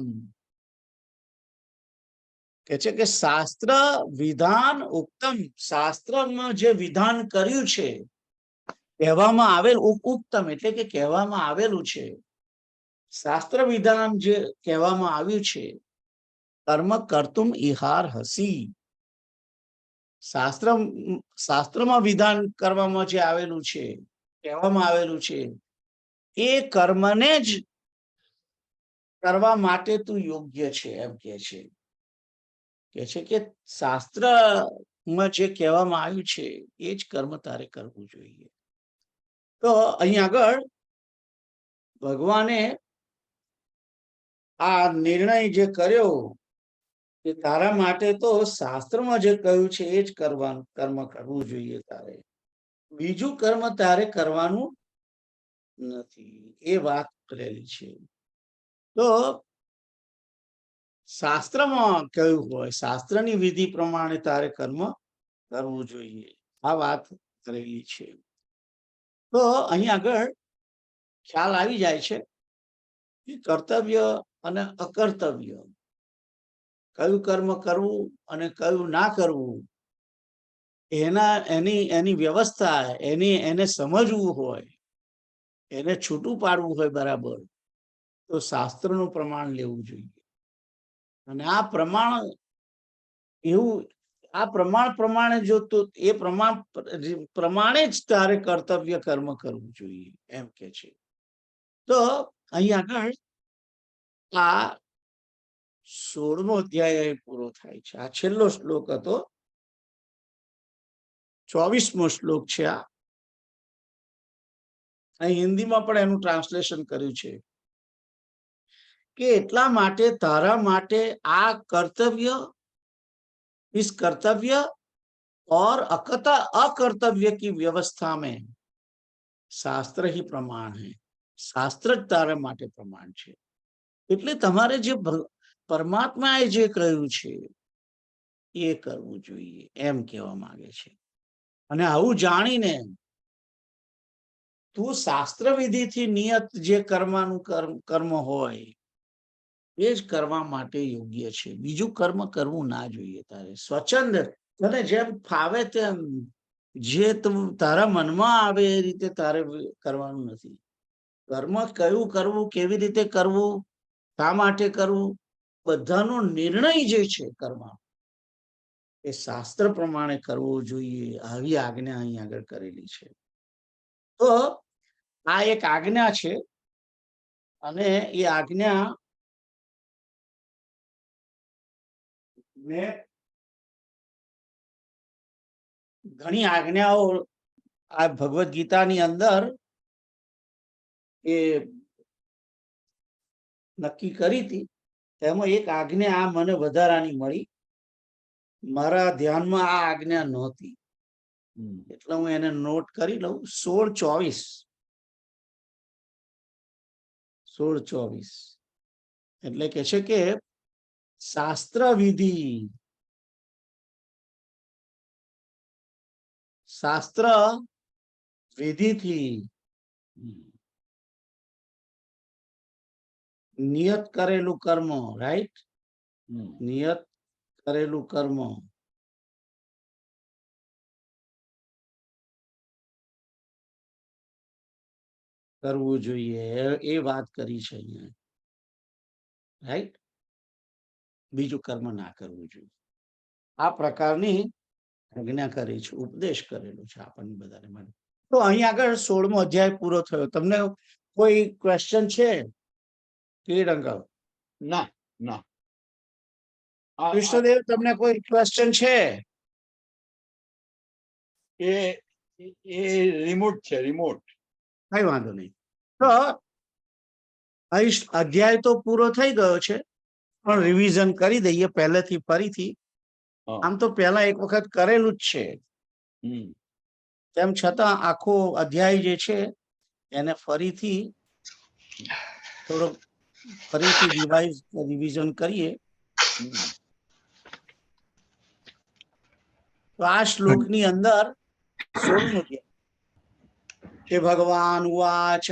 કે છે કે શાસ્ત્ર વિધાન ઉક્તમ, શાસ્ત્રમાં જે વિધાન કર્યું છે, કહેવામાં આવેલ, ઉક્તમ એટલે કે કહેવામાં આવેલું છે, શાસ્ત્ર વિધાન જે કહેવામાં આવ્યું છે, કર્મ કર્તુમ ઇહાર હસી, શાસ્ત્રમાં વિધાન કરવામાં જે આવેલું છે, કહેવામાં આવેલું છે, એ કર્મને જ કરવા માટે તું યોગ્ય છે એમ કે છે કે શાસ્ત્રમાં જે કહેવામાં આવ્યું છે એ જ કર્મ તારે કરવું જોઈએ. તો અહીં આગળ ભગવાને આ નિર્ણય જે કર્યો કે તારા માટે તો શાસ્ત્રમાં જે કહ્યું છે એ જ કરવાનું, કર્મ કરવું જોઈએ તારે, બીજું કર્મ તારે કરવાનું નથી, એ વાત કરેલી છે. તો શાસ્ત્રમાં કહ્યું હોય, શાસ્ત્રની વિધિ પ્રમાણે તારે કર્મ કરવું જોઈએ, આ વાત કરેલી છે. તો અહીં આગળ ખ્યાલ આવી જાય છે કે કર્તવ્ય અને અકર્તવ્ય, કયું કર્મ કરવું અને કયું ના કરવું, એની વ્યવસ્થા, એને સમજવું હોય, એને છૂટું પાડવું હોય બરાબર, તો શાસ્ત્રનું પ્રમાણ લેવું જોઈએ. અને આ પ્રમાણ એવું, આ પ્રમાણ પ્રમાણે જો તો એ પ્રમાણે જ તારે કર્તવ્ય કર્મ કરવું જોઈએ એમ કે છે. તો અહીં આગળ આ 16મો અધ્યાય પૂરો થાય છે. આ છેલ્લો શ્લોક હતો, 24મો શ્લોક છે આ. અહીં હિન્દીમાં પણ એનું ટ્રાન્સલેશન કર્યું છે કે એટલા માટે તારા માટે આ કર્તવ્ય, इस कर्तव्य और अकर्तव्य की व्यवस्था में शास्त्र ही प्रमाण है, શાસ્ત્ર જ તારા માટે પ્રમાણ છે. એટલે તમારે જે પરમાત્માએ જે કહ્યું છે એ કરવું જોઈએ એમ કહેવા માંગે છે. અને આવું જાણીને તું શાસ્ત્ર વિધિથી નિયત જે કરવાનું કર્મ હોય એ જ કરવા માટે યોગ્ય છે, બીજું કર્મ કરવું ના જોઈએ તારે. સ્વચ્છંદ, તને જેમ ફાવે તેમ, જે તારા મનમાં આવે એ રીતે તારે કરવાનું નથી. કર્મ કયું કરવું, કેવી રીતે કરવું, શા માટે કરવું, બધાનો નિર્ણય જે છે કર્મ એ શાસ્ત્ર પ્રમાણે કરવો જોઈએ, આવી આજ્ઞા અહીં આગળ કરેલી છે. તો આ એક આજ્ઞા છે અને એ આજ્ઞા ને ઘણી આજ્ઞાઓ આ ભગવદ ગીતાની અંદર એ નક્કી કરી હતી, તેમાં એક આજ્ઞા આ મને વધારાની મળી, મારા ધ્યાનમાં આ આજ્ઞા નહોતી, એટલે હું એને નોટ કરી લઉં. 16:24 એટલે કે છે કે શાસ્ત્ર વિધિ, શાસ્ત્ર વિધિથી નિયત કરેલું કર્મ, રાઈટ, નિયત કરેલું કર્મ કરવું જોઈએ એ વાત કરી છે અહીંયા, રાઈટ. બીજું કર્મ ના કરવું જોઈએ, આ પ્રકારની આજ્ઞા કરી છે, ઉપદેશ કરેલો છે આપણને બધાને માટે. તો અહીં આગળ 16મો અધ્યાય પૂરો થયો. તમને કોઈ ક્વેશ્ચન છે? અંકલ ના ના કૃષ્ણદેવ, તમને કોઈ ક્વેશ્ચન છે? એ રિમોટ છે, રિમોટ. કઈ વાંધો નહીં. તો અહીં અધ્યાય તો પૂરો થઈ ગયો છે, પણ રિવિઝન કરી દઈએ પહેલેથી ફરીથી. આમ તો પહેલા એક વખત કરેલું જ છે, તેમ છતાં આખો અધ્યાય જે છે એને ફરીથી થોડો રિવિઝન કરીએ. તો આ શ્લોકની અંદર 16મો અધ્યાય કે ભગવાન ઉવાચ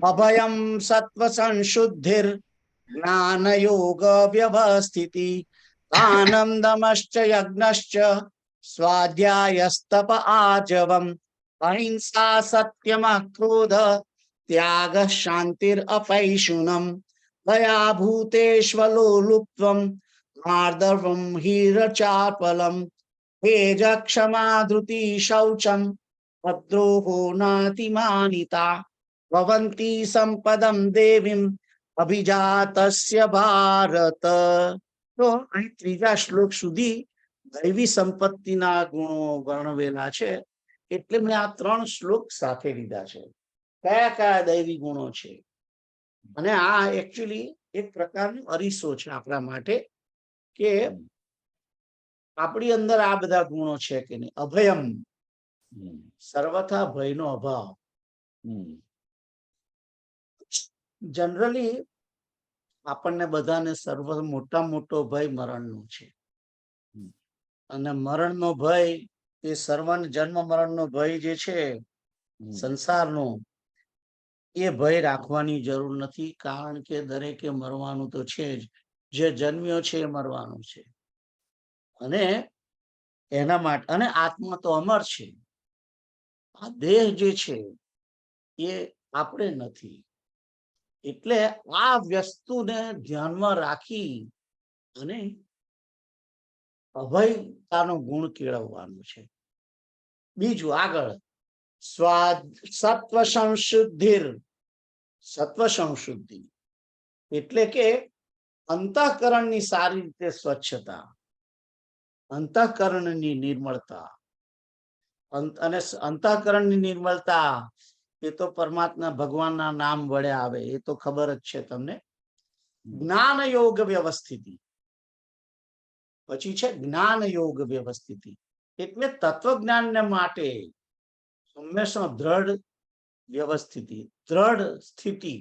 અભયમ સત્વ સંશુદ્ધિર જ્ઞાન યોગ વ્યવસ્થિતિ આનંદમશ્ચ યજ્ઞશ્ચ સ્વાધ્યાયસ્તપ આજવમ અહિંસા સત્યમ ક્રોધ ત્યાગ શાંતિર અપૈશુનમ દયા ભૂતેષ્વલોલુપ્ત્વમ માર્દવમ હીરચાપલમ તેજ ક્ષમા ધૃતિ શૌચમ ભદ્રોહો નાતિમાનિતા ભવંતી સંપદમ દેવીમ અભિજાતસ્ય ભારત. તો અહીં ત્રીજા શ્લોક સુધી દૈવી સંપત્તિના ગુણો વર્ણવેલા છે, એટલે મેં આ 3 શ્લોક સાથે લીધા છે. કયા કયા દૈવી ગુણો છે, અને આ એકચ્યુઅલી એક પ્રકારનો અરીસો છે આપણા માટે કે આપણી અંદર આ બધા ગુણો છે કે નહીં. અભયમ, સર્વથા ભયનો અભાવ. જનરલી આપણને બધાને મોટા મોટો ભય મરણનો છે, અને મરણનો ભય એ સર્વને જન્મ મરણનો ભય જે છે સંસારનો, એ ભય રાખવાની જરૂર નથી, કારણ કે દરેકે મરવાનું તો છે જ. જે જન્મ્યો છે એ મરવાનું છે, અને એના માટે, અને આત્મા તો અમર છે. આ દેહ જે છે એ આપણે નથી. એટલે આ વસ્તુને ધ્યાનમાં રાખી અને અભયતાનો ગુણ કેળવવાનો છે. બીજું આગળ સત્વ સંશુદ્ધિર, સત્વ સંશુદ્ધિ એટલે કે અંતઃકરણની સારી રીતે સ્વચ્છતા, અંતઃકરણની નિર્મળતા. અને અંતઃકરણની નિર્મળતા એ તો પરમાત્મા ભગવાનના નામ વડે આવે, એ તો ખબર જ છે તમને. જ્ઞાન યોગ વ્યવસ્થિતિ, પછી છે જ્ઞાન યોગ વ્યવસ્થિતિ, એટલે તત્વજ્ઞાનને માટે હંમેશા દ્રઢ વ્યવસ્થિતિ, દ્રઢ સ્થિતિ,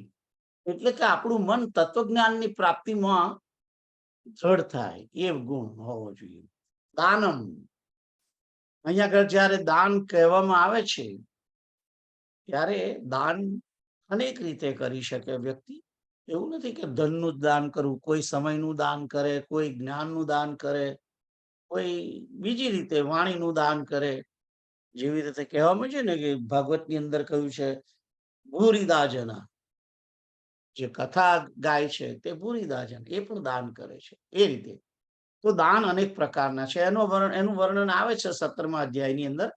એટલે કે આપણું મન તત્વજ્ઞાનની પ્રાપ્તિમાં દ્રઢ થાય, એ ગુણ હોવો જોઈએ. દાનમ, અહીંયા આગળ જયારે દાન કહેવામાં આવે છે ત્યારે દાન અનેક રીતે કરી શકે વ્યક્તિ. એવું નથી કે ધનનું દાન કરવું, કોઈ સમયનું દાન કરે, કોઈ જ્ઞાનનું દાન કરે, કોઈ બીજી રીતે વાણીનું દાન કરે. જેવી રીતે કહેવામાં છે ને કે ભાગવતની અંદર કહ્યું છે ભૂરિદાજના, જે કથા ગાય છે તે ભૂરિદાજન, એ પણ દાન કરે છે. એ રીતે તો દાન અનેક પ્રકારના છે. એનું વર્ણન આવે છે 17મા અધ્યાયની અંદર,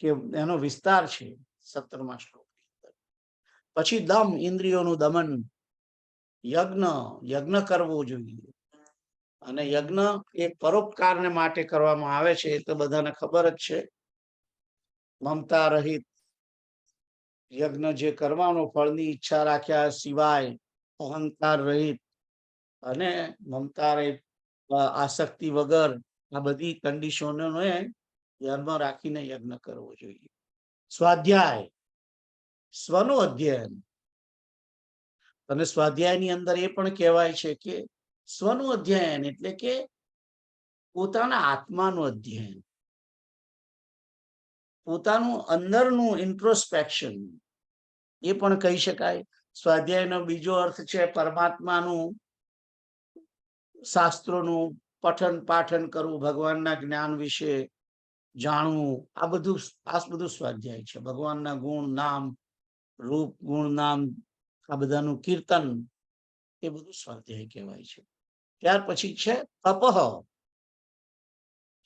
કે એનો વિસ્તાર છે 17મા શ્લોકની અંદર. પછી દમ, ઇન્દ્રિયોનું દમન. યજ્ઞ કરવો જોઈએ, અને યજ્ઞ એ પરોપકારને માટે કરવામાં આવે છે, એ તો બધાને ખબર જ છે. મમતા રહિત યજ્ઞ જે કરવાનો, ફળની ઈચ્છા રાખ્યા સિવાય, અહંકાર રહિત અને મમતા રહિત, આસક્તિ વગર, આ બધી કન્ડિશનોને ધ્યાનમાં રાખીને યજ્ઞ કરવો જોઈએ. સ્વાધ્યાય, સ્વનું અધ્યયન. અને સ્વાધ્યાયની અંદર એ પણ કહેવાય છે કે સ્વનું અધ્યયન એટલે કે પોતાના આત્માનું અધ્યયન, પોતાનું અંદરનું ઇન્ટ્રોસ્પેક્શન, એ પણ કહી શકાય. સ્વાધ્યાયનો બીજો અર્થ છે પરમાત્માનું, શાસ્ત્રોનું પઠન પાઠન કરવું, ભગવાનના જ્ઞાન વિશે જાણવું. આ બધું સ્વાધ્યાય છે. ભગવાનના ગુણ, નામ રૂપ ગુણ નામ આ બધાનું કીર્તન, એ બધું સ્વાધ્યાય કહેવાય છે. ત્યાર પછી છે તપઃ,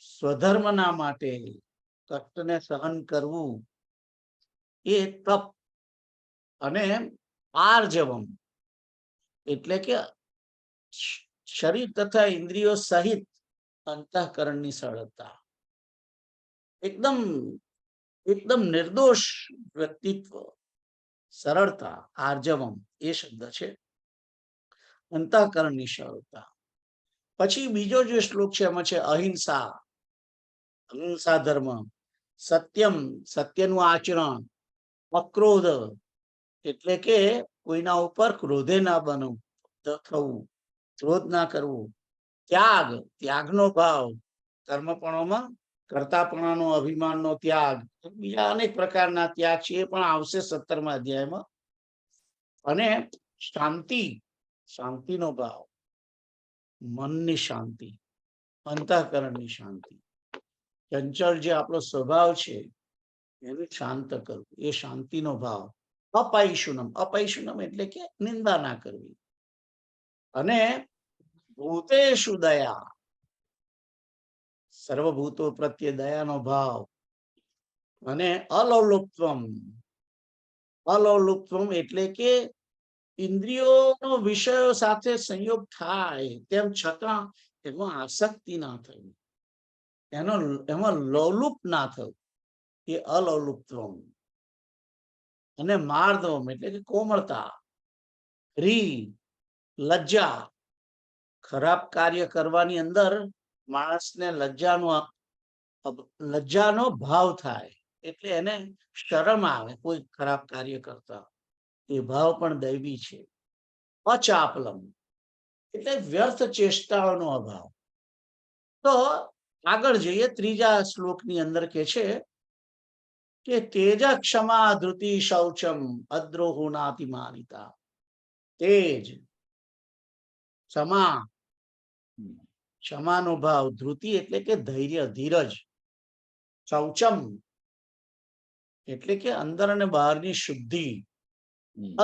સ્વધર્મના માટે કષ્ટને સહન કરવું એ તપ. અને આર્જવમ એટલે કે શરીર તથા ઇન્દ્રિયો સહિત અંતઃકરણની સરળતા, એકદમ એકદમ નિર્દોષ વ્યક્તિત્વ, સરળતા, આર્જવમ એ શબ્દ છે, અંતઃકરણની સરળતા. પછી બીજો જે શ્લોક છે એમાં છે અહિંસા, અહિંસા ધર્મ, સત્યમ, સત્યનું આચરણ, અક્રોધ એટલે કે કોઈના ઉપર ક્રોધે ના બનવું, થવું, ક્રોધ ના કરવું, ત્યાગ, ત્યાગનો ભાવ, કર્મપણોમાં કર્તાપણાનો, અભિમાનનો ત્યાગ, બીજા અનેક પ્રકારના ત્યાગ છે એ પણ આવશે 17મા અધ્યાયમાં. અને શાંતિ, શાંતિનો ભાવ, મનની શાંતિ, અંતઃકરણની શાંતિ, ચંચળ જે આપણો સ્વભાવ છે એને શાંત કરવું, એ શાંતિનો ભાવ. અપૈશુનમ, અપૈશુનમ એટલે કે નિંદા ના કરવી. અને ભૂતેષુ દયા, સર્વભૂતો પ્રત્યે દયાનો ભાવ. અને અલૌલુપ્ત્વમ, અલૌલુપ્ત્વમ એટલે કે ઇન્દ્રિયોનો વિષયો સાથે સંયોગ થાય તેમ છતાં એમાં આસક્તિ ના થવી, એમાં લોલુપ ના થવું, એ અલૌલુપ્ત્વમ. અને માર્દવમ એટલે કે કોમળતા, રી, લજ્જા, ખરાબ કાર્ય કરવાની અંદર માણસને લજ્જાનો ભાવ થાય, એટલે એને શરમ આવે કોઈ ખરાબ કાર્ય કરતા, એ ભાવ પણ દૈવી છે. અચાપલમ એટલે વ્યર્થ ચેષ્ટાઓનો અભાવ. તો આગળ જઈએ, ત્રીજા શ્લોકની અંદર કે છે કે તેજ ક્ષમા ધૃતિ શૌચમ અદ્રોહો નાતિમાનિતા. તેજ, ક્ષમા, ક્ષમાનો ભાવ, ધૃતિ એટલે કે ધૈર્ય, ધીરજ, શૌચમ એટલે કે અંદર અને બહારની શુદ્ધિ,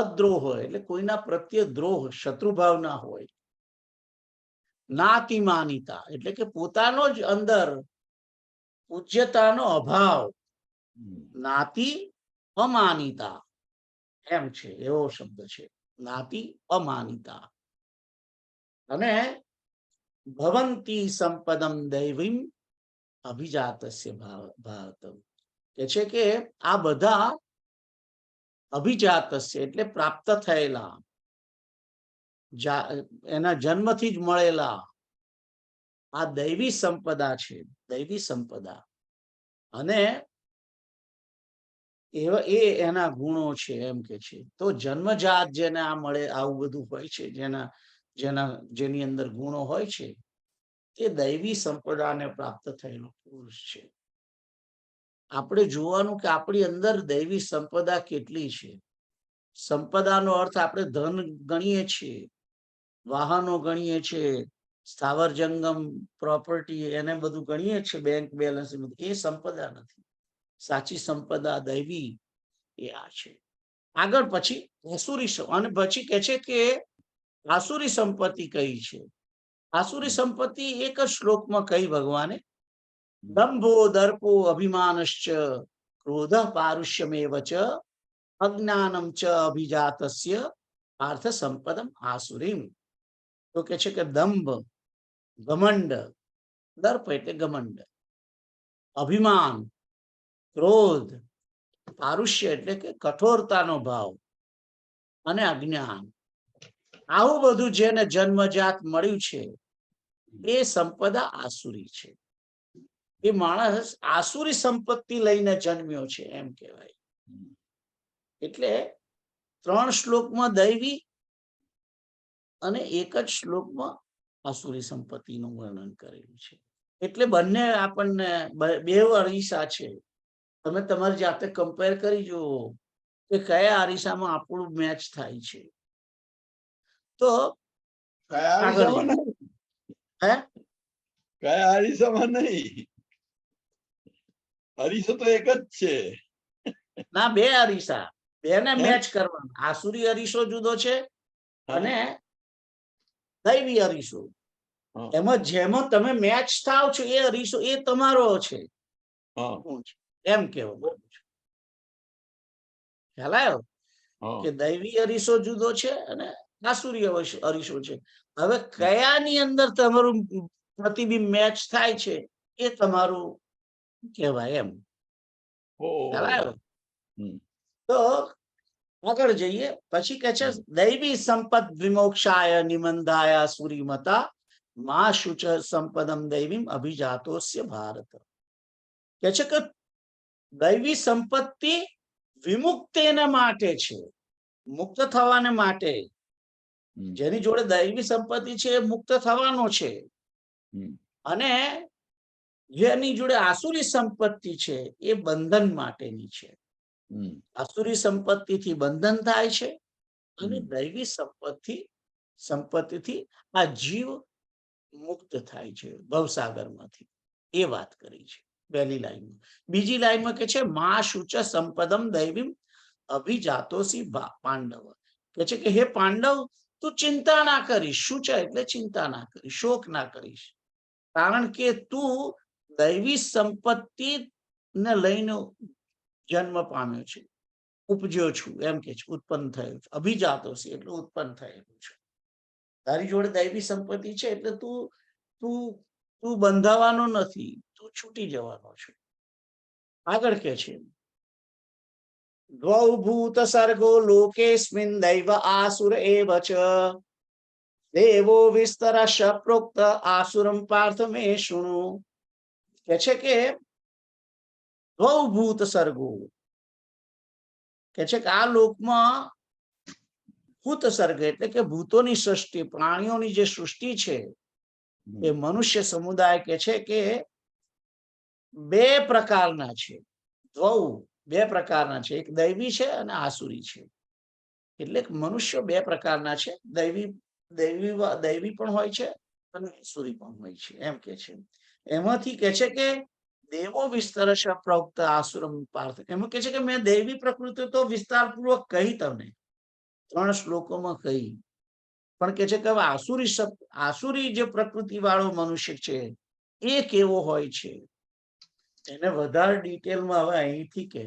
અદ્રોહ એટલે કોઈના પ્રત્યે દ્રોહ, શત્રુભાવ ના હોય, નાતિમાનિતા એટલે કે પોતાનો જ અંદર પૂજ્યતાનો અભાવ, નાતિ અમાનિતા એમ છે, એવો શબ્દ છે, નાતિ અમાનિતા. અને ભવંતી સંપદમ દૈવીમ અભિજાતસ્ય ભાવતમ કે છે કે આ બધા અભિજાતસ્ય એટલે પ્રાપ્ત થયેલા, એના જન્મથી જ મળેલા આ દૈવી સંપદા છે, દૈવી સંપદા. અને એ એના ગુણો છે એમ કે છે. તો જન્મજાત જેને આ મળે, આવું બધું હોય છે, જેની અંદર ગુણો હોય છે, તે દૈવી સંપદાને પ્રાપ્ત થયેલો પુરુષ છે. આપણે જોવાનું કે આપણી અંદર દૈવી સંપદા કેટલી છે. સંપદાનો અર્થ આપણે ધન ગણીએ છીએ, વાહનો ગણીએ છીએ, સ્થાવર જંગમ પ્રોપર્ટી, એને બધું ગણીએ છીએ, બેંક બેલેન્સ, એ સંપદા નથી. સાચી સંપદા દૈવી એ આ છે. આગળ પછી આસુરી, અને પછી કે છે કે આસુરી સંપત્તિ કઈ છે. આસુરી સંપત્તિ એક જ શ્લોકમાં કહી ભગવાને, દંભો દર્પો અભિમાનશ્ચ ક્રોધ પારુષ્યમેવ ચ અજ્ઞાનમ ચ અભિજાતસ્ય પાર્થ સંપદમ આસુરીમ. તો કે છે કે દંભ, ઘમંડ, દર્પ એટલે ઘમંડ, અભિમાન, ક્રોધ, પારુષ્ય એટલે કે કઠોરતાનો ભાવ, અને અજ્ઞાન, આવું બધું જેને જન્મજાત મળ્યું છે એ સંપદા આસુરી છે. એ માણસ આસુરી સંપત્તિ લઈને જન્મ્યો છે એમ કહેવાય. એટલે 3 શ્લોકમાં દૈવી અને એક જ શ્લોકમાં આસુરી સંપત્તિનું વર્ણન કરેલું છે. એટલે બંને આપણને બે અરીસા છે. તમે તમારી જાતે કમ્પેર કરી જુઓ કે કયા અરીસામાં આપણું મેચ થાય છે. તો કયા અરીસામાં નહીં, અરીસો તો એક જ છે. ના, 2 અરીસા. બેને હે? મેચ કરવાના. આસુરી અરીસો જુદો છે હા, અને દૈવી અરીસો. હા, એમાં જેમાં તમે મેચ થાવ છો એ અરીસો એ તમારો છે, હા, ગુણ છે. એમ કેવા માંગુ છું. ખ્યાલ આવ્યો હા. કે દૈવી અરીસો જુદો છે અને આસુરી અરીસો છે. હવે કયાની અંદર તમારું પ્રતિબિંબ મેચ થાય છે એ તમારું કહેવાય એમ. ખ્યાલ ઓહો. આવ્યો? હમ. તો આગળ જઈએ. પછી કે છે દૈવી સંપદ વિમોક્ષાય નિમંદાય સુરીમતા મા શુચ સંપદમ દૈવીમ અભિજાતોસ્ય ભારત. કે છે કે દૈવી સંપત્તિ વિમુક્તેને માટે છે, મુક્ત થવાને માટે. હમ. જેની જોડે દૈવી સંપત્તિ છે એ મુક્ત થવાનો છે. હમ. અને જેની જોડે આસુરી સંપત્તિ છે એ બંધન માટેની છે. હમ. આસુરી સંપત્તિથી બંધન થાય છે અને હમ. દૈવી સંપત્તિથી આ જીવ મુક્ત થાય છે ભવસાગરમાંથી. એ વાત કરી છે પહેલી લાઈનમાં. બીજી લાઈનમાં કે છે મા શુચ સંપદમ દૈવીમ અભિજાતોસી પાંડવ. કે છે કે હે પાંડવ, તું ચિંતા ના કરીશ. શુચ એટલે ચિંતા ના કરીશ, શોક ના કરીશ. કારણ કે તું દૈવી સંપત્તિ ને લઈને જન્મ પામ્યો છે, ઉપજ્યો છું, એમ કે છે, ઉત્પન્ન થયો છે. અભિજાતોસી એટલે ઉત્પન્ન થયેલું છે. તારી જોડે દૈવી સંપત્તિ છે એટલે તું તું તું બંધાવાનો નથી, તું છૂટી જવાનો છે. આગળ કે છે દ્વૌ ભૂત સર્ગો લોકેસ્મિન દૈવ આસુર એવ ચ દેવો વિસ્તરશ પ્રોક્ત આસુરમ પાર્થ મે શૃણુ. કે છે કે દ્વૌ ભૂત સર્ગો, કે છે કે આ લોકમાં ભૂત સર્ગ એટલે કે ભૂતોની સૃષ્ટિ, પ્રાણીઓની જે સૃષ્ટિ છે એ મનુષ્ય સમુદાય કે છે કે બે પ્રકારના છે. દ્વૌ બે પ્રકારના છે, એક દૈવી છે અને આસુરી છે. એટલે મનુષ્ય બે પ્રકારના છે, દૈવી પણ હોય છે અને આસુરી પણ હોય છે, એમ કે છે. એમાંથી કે છે કે દેવો વિસ્તરશ પ્રોક્ત આસુરમ પાર્થ. એમાં કે છે કે મેં દૈવી પ્રકૃતિ તો વિસ્તારપૂર્વક કહી તમને, 3 શ્લોકોમાં કહી. પણ કે છે કે હવે આસુરી જે પ્રકૃતિ વાળો મનુષ્ય છે એ કેવો હોય છે એને વધારે ડિટેલમાં હવે અહીંથી કે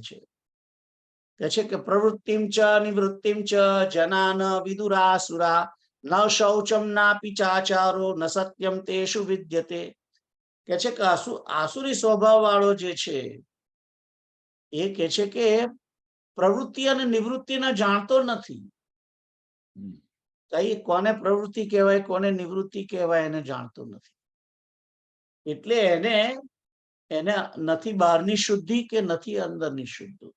છે કે પ્રવૃત્તિમ ચ નિવૃત્તિમ ચ જનાન વિદુરાસુરા ન શૌચમ નાપી ચાચારો ન સત્યમ તેષુ વિદ્યતે. કે છે કે આસુરી સ્વભાવ વાળો જે છે એ કે છે કે પ્રવૃત્તિ અને નિવૃત્તિને જાણતો નથી. કઈ કોને પ્રવૃત્તિ કહેવાય કોને નિવૃત્તિ કહેવાય એને જાણતો નથી. એટલે એને નથી બહારની શુદ્ધિ કે નથી અંદરની શુદ્ધિ,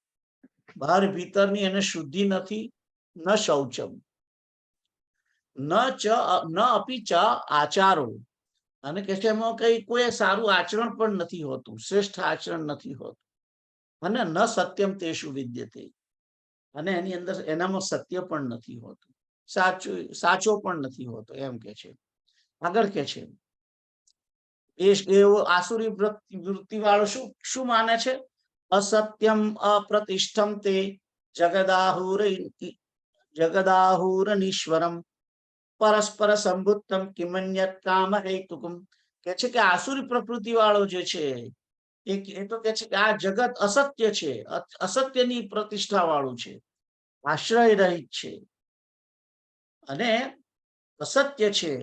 બહાર ભીતરની એને શુદ્ધિ નથી. ન શૌચમ ન અપી ચ આચારો, અને કે છે એમાં કઈ કોઈ સારું આચરણ પણ નથી હોતું, શ્રેષ્ઠ આચરણ નથી હોતું. અને ન સત્યમ તેષુ વિદ્યતે, અને એની અંદર એનામાં સત્ય પણ નથી હોતું, સાચો પણ નથી હોતો, એમ કે છે. આગળ કે છે એવો આસુરી વૃત્તિ વાળો શું માને છે? અસત્યમ અપ્રતિષ્ઠમ તે જગદાહુરનીશ્વરમ પરસ્પર સંભુત્તમ કિમન્યત કામ હેતુકમ. કે છે કે આસુરી પ્રકૃતિ વાળો જે છે એ તો કે છે કે આ જગત અસત્ય છે, અસત્યની પ્રતિષ્ઠા વાળું છે, આશ્રય રહિત છે અને અસત્ય છે.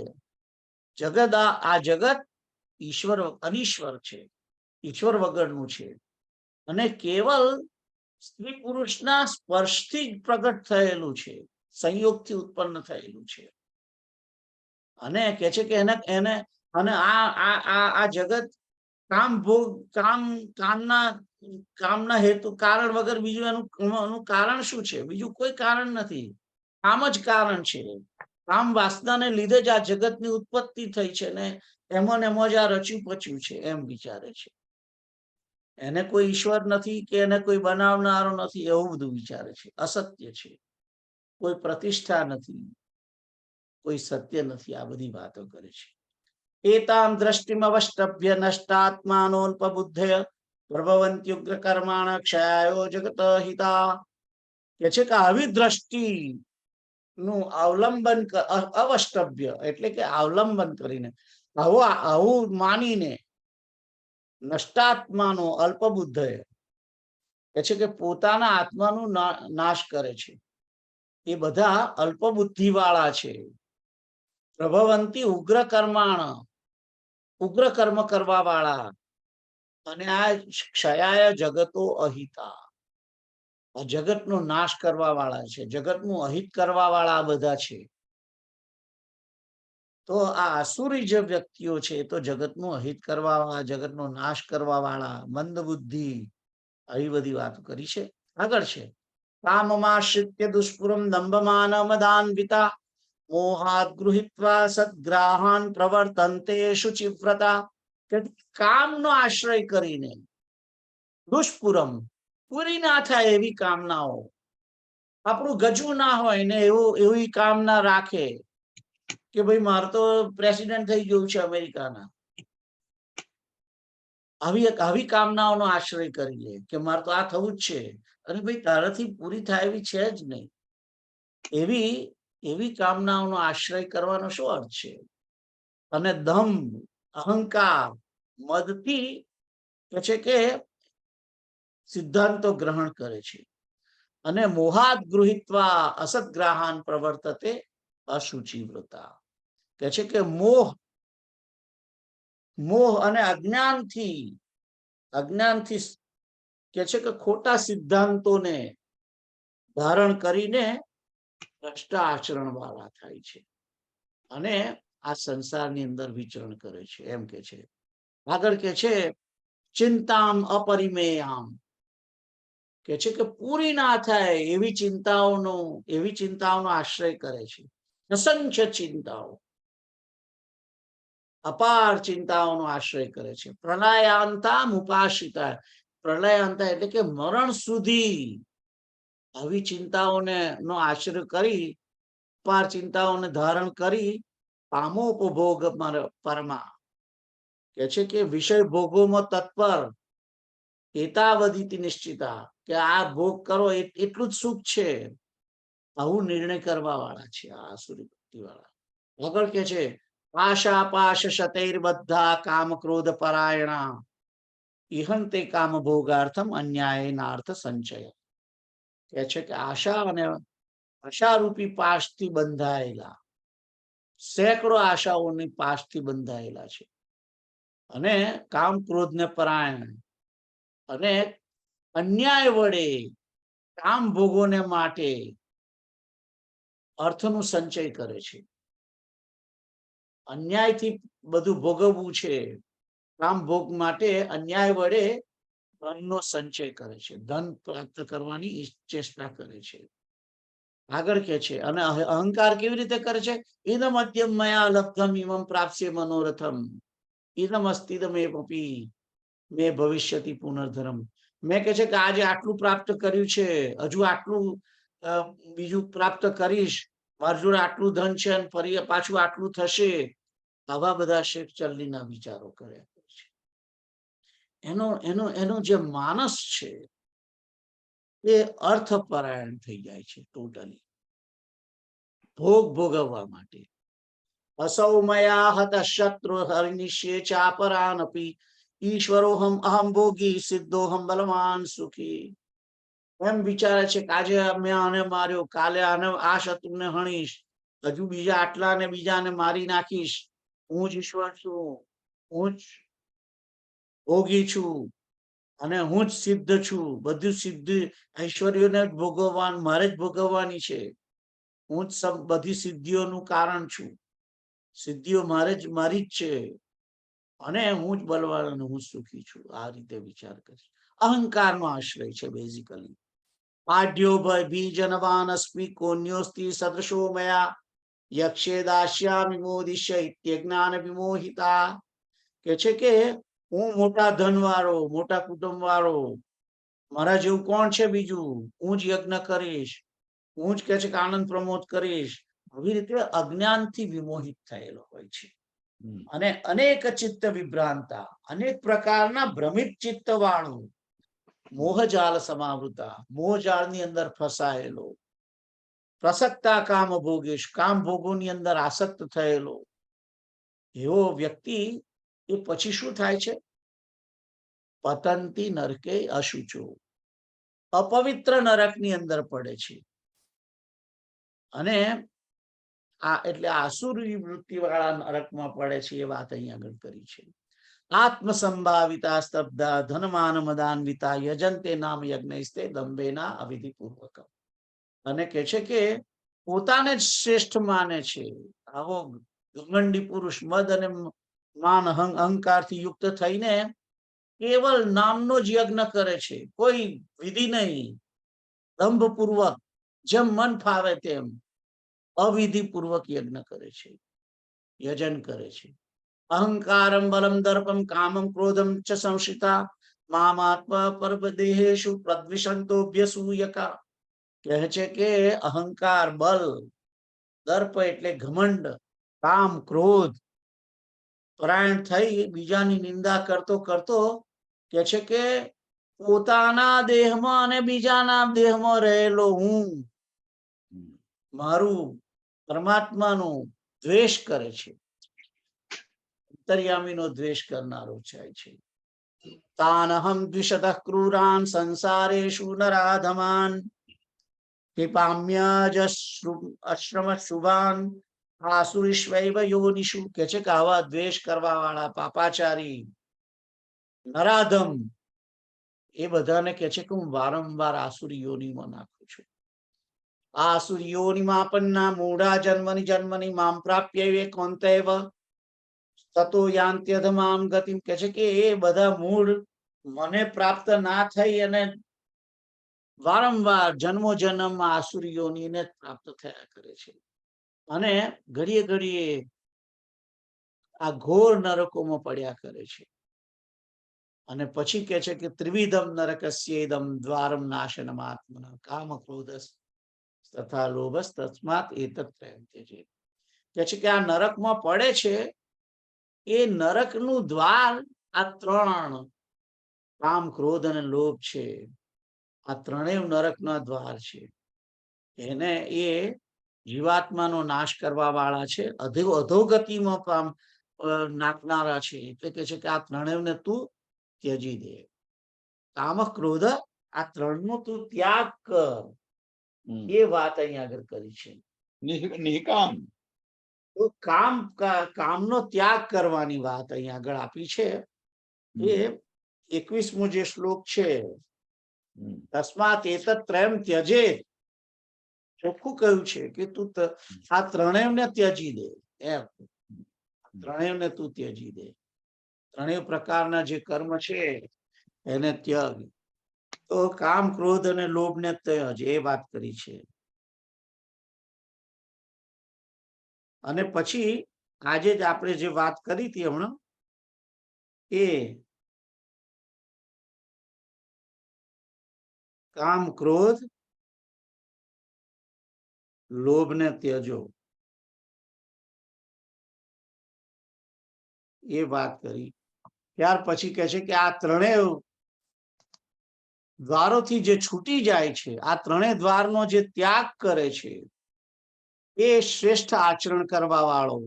આ જગત અનીશ્વર છે, ઈશ્વર વગરનું છે અને કેવલ સ્ત્રી પુરુષના સ્પર્શથી જ પ્રગટ થયેલું છે, સંયોગથી ઉત્પન્ન થયેલું છે. અને કે છે કે એને અને આ જગત કામ ભોગ કામના હેતુ કારણ વગર બીજું એનું કારણ શું છે? બીજું કોઈ કારણ નથી, કામ જ કારણ છે. કામ વાસનાને લીધે જ આ જગતની ઉત્પત્તિ થઈ છે ને એમાં જ આ રચ્યું પચ્યું છે, એમ વિચારે છે. એને કોઈ ઈશ્વર નથી કે એને કોઈ બનાવનારો નથી એવું બધું વિચારે છે. અસત્ય છે, કોઈ પ્રતિષ્ઠા નથી, કોઈ સત્ય નથી, આ બધી વાતો કરે છે. એતામ દ્રષ્ટિમ અવષ્ટભ્ય નષ્ટાત્માનોલ્પબુદ્ધય પ્રભવન્ત્યુગ્ર કર્માણ ક્ષયાયો જગત હિતા. કે છે કે આવી દ્રષ્ટિ નું અવલંબન અવષ્ટભ્ય એટલે કે અવલંબન કરીને આવું માનીને નષ્ટાત્માનો અલ્પબુદ્ધ કે છે કે પોતાના આત્માનું નાશ કરે છે એ બધા અલ્પબુદ્ધિ વાળા છે. પ્રભવંતી ઉગ્ર કર્માણ ઉગ્ર કર્મ કરવા વાળા અને આ ક્ષયાય જગતો અહિતા આ જગતનો નાશ કરવા વાળા છે, જગતનું અહિત કરવા વાળા આ બધા છે. તો આ આસુરી જે વ્યક્તિઓ છે તો જગતનું અહિત કરવા વાળા, જગતનો નાશ કરવા વાળા, મંદ બુદ્ધિ, આવી બધી વાતો કરી છે. આગળ છે કામમાશ્રિત્ય દુષ્પુરમ દંભમાન મદાન્વિતા મોહાદ ગૃહિત્વા સદ્ગ્રાહાન પ્રવર્તન્તે શુચિવ્રતા. કામનો આશ્રય કરીને દુષ્પુરમ પૂરી ના થાય એવી કામનાઓ, આપણું ગજવું ના હોય ને એવી કામના રાખે કે ભાઈ મારે તો પ્રેસિડેન્ટ થઈ ગયું છે અમેરિકાના, આવી કામનાઓનો આશ્રય કરીએ કે મારે તો આ થવું જ છે, અને ભાઈ તારાથી પૂરી થાય એવી છે જ નહીં, એવી કામનાઓનો આશ્રય કરવાનો શું અર્થ છે? અને દંભ, અહંકાર, મદથી કે છે કે સિદ્ધાંતો ગ્રહણ કરે છે, અને મોહાદ ગૃહિત્વા અસદ્ગ્રાહાન પ્રવર્તતે અશુચિવ્રતા કે છે કે મોહ અને અજ્ઞાનથી કે છે કે ખોટા સિદ્ધાંતોને ધારણ કરીને ભ્રષ્ટ આચરણ વાળા થાય છે અને આ સંસારની અંદર વિચરણ કરે છે. એમ કે છે આગળ કે છે ચિંતામ અપરિમેયામ કે છે કે પૂરી ના થાય એવી ચિંતાઓનો આશ્રય કરે છે. અસંખ્ય ચિંતાઓ, અપાર ચિંતાઓનો આશ્રય કરે છે. પ્રલયાંતા ઉપાસિતા, પ્રલયાંતા એટલે કે મરણ સુધી આવી ચિંતાઓને નો આશ્રય કરી, અપાર ચિંતાઓને ધારણ કરી કામોપભોગ પરમા કે છે કે વિષય ભોગોમાં તત્પર એતાવદિતિ નિશ્ચિતા કે આ ભોગ કરો એટલું જ સુખ છે, આવું નિર્ણય કરવા વાળા છે આ આસુરી ભક્તિ વાળા. આગળ કે છે આશા પાશ શતૈર્બદ્ધા કામ ક્રોધ પરાયણા ઇહંતે કામ ભોગાર્થમ અન્યાય નાર્થ સંચય. કે છે કે આશા અને આશારૂપી પાશથી બંધાયેલા, સેંકડો આશાઓની પાશથી બંધાયેલા છે, અને કામ ક્રોધ ને પરાયણ અને અન્યાય વડે કામ ભોગોને માટે અર્થનું સંચય કરે છે. અન્યાયથી બધું ભોગવવું છે, કામ ભોગ માટે અન્યાય વડે ધનનો સંચય કરે છે, ધન પ્રાપ્ત કરવાની ચેષ્ટા કરે છે. આગળ કે છે અને અહંકાર કેવી રીતે કરે છે? ઇદમ મધ્યમ મયા લબ્ધમ ઇમમ પ્રાપ્સ્ય મનોરથમ ઇદમ અસ્તિદમેપી મે ભવિષ્યતિ પુનર્ધરમ. મેં કે છે કે આજે આટલું પ્રાપ્ત કર્યું છે, હજુ આટલું બીજું પ્રાપ્ત કરીશ, મારી જોડે આટલું ધન છે અને ફરી પાછું આટલું થશે, આવા બધા શેખચલ્લીના વિચારો કર્યા છે. એનો જે માનસ છે એ અર્થપરાયણ થઈ જાય છે, ટોટલી ભોગ ભોગવવા માટે. અસૌ મયા હત શત્રુ હરિનિશ્યે ચાપરાનપી ઈશ્વરોહમ અહમ ભોગી સિદ્ધોહમ બલવાન સુખી. એમ વિચારે છે કે આજે મેં આને માર્યો, કાલે આને આ શત્રુને હણીશ, હજુ બીજા આટલાને બીજાને મારી નાખીશ, હું જ ઈશ્વર છું, હું જ ભોગી છું અને હું જ સિદ્ધ છું, બધું સિદ્ધ ઐશ્વર્યોને જ ભોગવવાનું, મારે જ ભોગવવાની છે, હું જ બધી સિદ્ધિઓનું કારણ છું, સિદ્ધિઓ મારી જ છે, અને હું જ બલવાન અને હું સુખી છું. આ રીતે વિચાર કરે. અહંકારનો આશ્રય છે બેઝિકલી. પાઢ્યો ભય બીજનવાન અસ્મિ કોન્યોસ્તિ સદૃશો મયા યક્ષે દાસ્યામિ મોદિશ્ય ઇત્યજ્ઞાન વિમોહિતા. કે છે કે હું મોટા ધન વાળો, મોટા કુટુંબ વાળો, મારા જેવું કોણ છે બીજું, હું જ યજ્ઞ કરીશ, હું જ કે છે કે આનંદ પ્રમોદ કરીશ. આવી રીતે અજ્ઞાનથી વિમોહિત થયેલો હોય છે, અને અનેક ચિત્ત વિભ્રાંતા, અનેક પ્રકારના ભ્રમિત ચિત્ત વાળું, મોહજાલ સમાવૃતા, મોહજાળની અંદર ફસાયેલો, પ્રસક્તા કામ ભોગેશ, કામ ભોગોની અંદર આસક્ત થયેલો એવો વ્યક્તિ એ પછી શું થાય છે? પતંતી નરકે અશુચો, અપવિત્ર નરકની અંદર પડે છે. અને આ એટલે આસુરી વૃત્તિ વાળા નરકમાં પડે છે એ વાત અહીં આગળ કરી છે. આત્મસંભાવિતા સ્તબ્ધા ધનમાન મદાન્વિતા યજંતે નામ યજ્ઞસ્તે દંભેના અવિધિપૂર્વક. અને કે છે કે પોતાને જ શ્રેષ્ઠ માને છે. આવો ઘમંડી પુરુષ મદ અને માન અહંકારથી યુક્ત થઈને કેવલ નામનો જ યજ્ઞ કરે છે, કોઈ વિધિ નહીં, દંભપૂર્વક જેમ મન ફાવે તેમ અવિધિપૂર્વક યજ્ઞ કરે છે, યજન કરે છે. અહંકારમ બલમ દર્પમ કામમ ક્રોધમ ચ સંશિતા મામાત્મા પર્વદેહેષુ પ્રદ્વિષંતોભ્યસૂયકા. કહે છે કે અહંકાર, બલ, દર્પ એટલે ઘમંડ, કામ, ક્રોધ પરાયણ થઈ બીજાની નિંદા કરતો કરતો કે છે કે પોતાના દેહમાં અને બીજાના દેહમાં રહેલો હું, મારું, પરમાત્માનો દ્વેષ કરે છે. અંતર્યામીનો દ્વેષ કરનારો છે. તાનહમ દ્વિષતઃ ક્રૂરાન સંસારેષુ નરાધમાન અશ્રમ શુભાન આસુરીષ્વૈવ યોનિષુ. કે છે કે આવા દ્વેષ કરવા વાળા પાપાચારી નરાધમ એ બધાને કે છે કે હું વારંવાર આસુરી યોનિમાં નાખું છું. આસુરી યોનિમાં પન્ના મૂઢા જન્મની જન્મની મામ પ્રાપ્ય કોંતૈવ તતો યાન્ત્યધમામ ગતિમ. કે છે કે એ બધા મૂળ મને પ્રાપ્ત ના થઈ અને વારંવાર જન્મો જન્મમાં આસુરી યોનિને પ્રાપ્ત થયા કરે છે. અને ઘડીએ ઘડીએ આ ઘોર નરકોમાં પડ્યા કરે છે. અને પછી કે છે કે ત્રિવિધમ નરકસ્યેદમ દ્વારમ નાશનમ આત્મના કામ ક્રોધસ તથા લોભસ તસ્માત એતત્રયમ ત્યજેત. કે છે કે આ નરકમાં પડે છે એ નરકનું દ્વાર આ ત્રણ, કામ, ક્રોધ અને લોભ છે. આ ત્રણેય નરકના દ્વાર છે. એને એ જીવાત્માનો નાશ કરવા વાળા છે, અધોગતિમાં નાખનારા છે. એટલે કે છે કે આ ત્રણેયને તું ત્યજી દે. કામ, ક્રોધ, આ ત્રણનો તું ત્યાગ કર. એ વાત અહીં આગળ કરી છે. નિકામ, તો કામનો ત્યાગ કરવાની વાત અહીં આગળ આપી છે. એ 21મો જે શ્લોક છે, તસ્માત એતત્રયમ ત્યજેત, ચોખ્ખું કહ્યું છે કે તું આ ત્રણેયને ત્યજી દે. એમ ત્રણેયને તું ત્યજી દે. ત્રણેય પ્રકારના જે કર્મ છે એને ત્યજ. તો કામ, ક્રોધ અને લોભને ત્યજ, એ વાત કરી છે. અને પછી આજે જ આપણે જે વાત કરી હતી હમણાં, એ કામ, ક્રોધ, લોભને ત્યજો, એ વાત કરી. ત્યાર પછી કહે છે કે આ ત્રણેય દ્વારોથી જે છૂટી જાય છે, આ ત્રણેય દ્વારનો જે ત્યાગ કરે છે, એ શ્રેષ્ઠ આચરણ કરવા વાળો,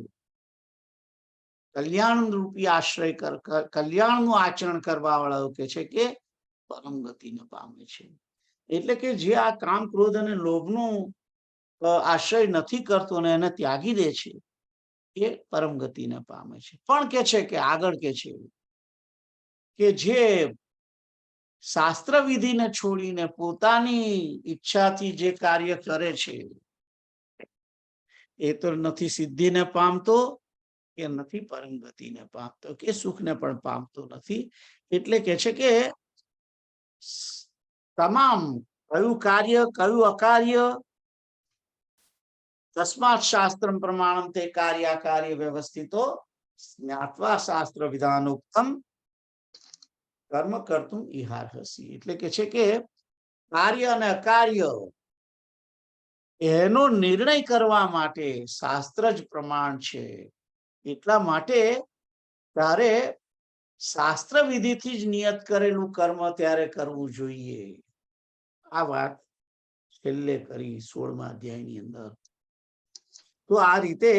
કલ્યાણ રૂપી આશ્રય કલ્યાણનું આચરણ કરવા વાળો કે છે કે પરમ ગતિને પામે છે. એટલે કે જે આ કામ, ક્રોધ અને લોભનું આશ્રય નથી કરતો ને એને ત્યાગી દે છે, એ પરમ ગતિને પામે છે. પણ કે છે કે આગળ કે છે કે જે શાસ્ત્ર વિધિને છોડીને પોતાની ઈચ્છાથી જે કાર્ય કરે છે એ તો નથી સિદ્ધિને પામતો, કે નથી પરમ ગતિને પામતો, કે સુખને પણ પામતો નથી. એટલે કે છે કે તમામ કયું કાર્ય કયું અકાર્ય, તસ્માત શાસ્ત્ર પ્રમાણમ તે કાર્યાકાર્ય વ્યવસ્થિતો જ્ઞાત્વા શાસ્ત્ર વિધાનોક્તમ કર્મ કરતું ઈહાર્હસી. એટલે કે છે કે કાર્ય અને અકાર્ય એનો નિર્ણય કરવા માટે શાસ્ત્ર જ પ્રમાણ છે. એટલા માટે તારે શાસ્ત્ર વિધિથી જ નિયત કરેલું કર્મ ત્યારે કરવું જોઈએ. આ વાત છેલ્લે કરી 16મા અધ્યાયની અંદર. તો આ રીતે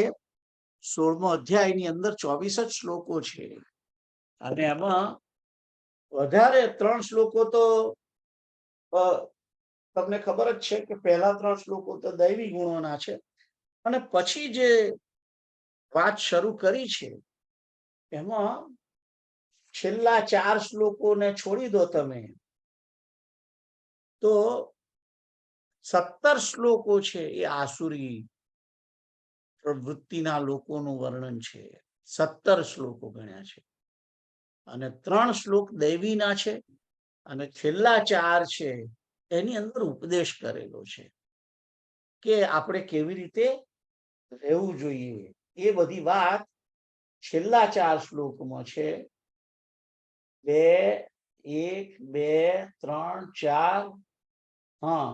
16મો અધ્યાયની અંદર 24 જ શ્લોકો છે અને એમાં વધારે 3 શ્લોકો તો તમને ખબર જ છે કે પહેલા 3 શ્લોકો તો દૈવી ગુણોના છે અને પછી જે વાત શરૂ કરી છે એમાં છેલ્લા 4 શ્લોકોને છોડી દો તમે તો 17 શ્લોકો છે એ આસુરી પ્રવૃત્તિના લોકોનું વર્ણન છે. 17 શ્લોકો ગણ્યા છે અને 3 શ્લોક દૈવીના છે અને છેલ્લા 4 છે એની અંદર ઉપદેશ કરેલો છે કે આપણે કેવી રીતે રહેવું જોઈએ. એ બધી વાત છેલ્લા 4 શ્લોકમાં છે. 2, 1, 2, 3, 4. હા,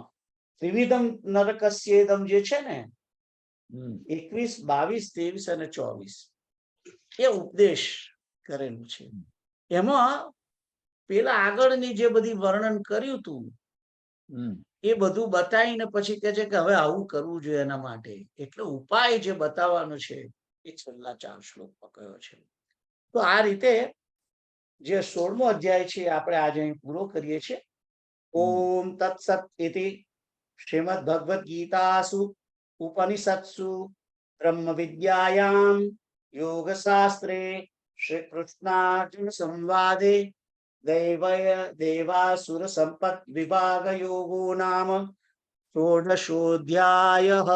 ત્રિવિધમ નરકસ્યેદમ જે છે ને 21, 22, 23 અને 24 એ ઉપદેશ કરેલું છે. એમાં પેલા આગળની જે બધી વર્ણન કર્યું હતું એ બધું બતાવીને પછી કે છે કે હવે આવું કરવું જોઈએ એના માટે એટલે ઉપાય જે બતાવવાનો છે એ છેલ્લા 4 શ્લોકમાં કયો છે. તો આ રીતે જે 16મો અધ્યાય છે આપણે આજે અહીં પૂરો કરીએ છીએ. ઓમ તત્સત ઇતિ શ્રીમદ ભગવદ ગીતાસુ ઉપનિષત્સુ બ્રહ્મ વિદ્યાયામ યોગ શાસ્ત્રે શ્રી કૃષ્ણાર્જુન સંવાદે દેવાસુર સંપત વિભાગ યોગો નામ ષોડશોऽધ્યાયઃ.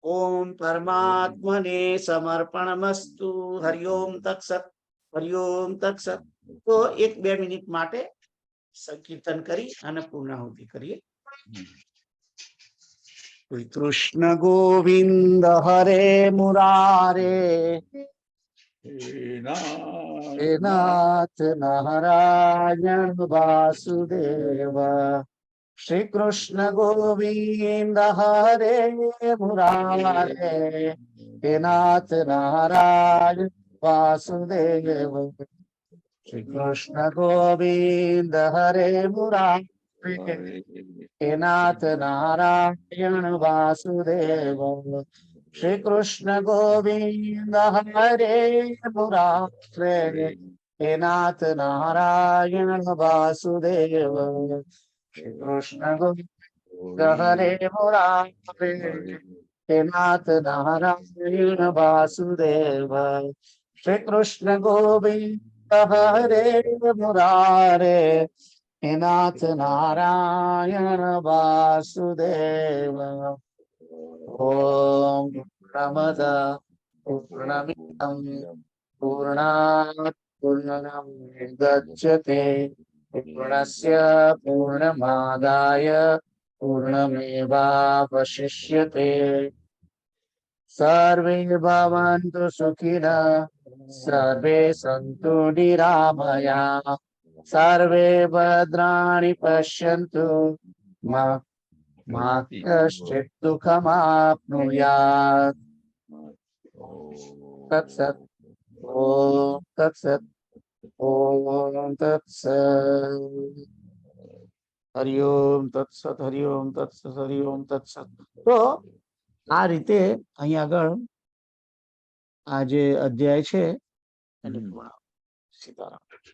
ઓમ પરમાત્મને સમર્પણમસ્તુ. હરિ ઓમ તત્સત. હરિ ઓમ તત્સત. તો 1-2 મિનિટ માટે સંકીર્તન કરી અને પૂર્ણાહુતિ કરીએ. શ્રી કૃષ્ણ ગોવિંદ હરે મુરારે હે નાથ નારાયણ વાસુદેવ. શ્રી કૃષ્ણ ગોવિંદ હરે મુરારે હે નાથ નારાયણ વાસુદેવ. શ્રી કૃષ્ણ ગોવિંદ હરે મુરારે હે નાથ નારાયણ વાસુદેવ. શ્રી કૃષ્ણ ગોવિંદ હરે મુરારે હે નાથ નારાયણ વાસુદેવ. શ્રી કૃષ્ણ ગોવિંદ હરે મુરારે હે નાથ નારાયણ વાસુદેવ. શ્રી કૃષ્ણ ગોવિંદ હરે મુરારે હે નાથ નારાયણ વાસુદેવ. ઓમ પૂર્ણમદ પૂર્ણમિદં પૂર્ણાત પૂર્ણમુદચ્યતે પૂર્ણસ્ય પૂર્ણમાદાય પૂર્ણમેવાવશિષ્યતે. સર્વે ભવन्तુ સુખિનઃ સર્વે સन्तુ નિરામયા સર્વે ભદ્રાણિ પશ્યन्तુ મા કશ્ચિत् દુઃખમાપ્નુયાत्. તત્સત. ઓમ તત્સત. ઓમ તત્સત. હરિ ઓમ તત્સત. હરિ ઓમ તત્સત. હરિ ઓમ તત્સત. તો આ રીતે અહીં આગળ આ જે અધ્યાય છે એને પૂર્ણ. સીતારામ.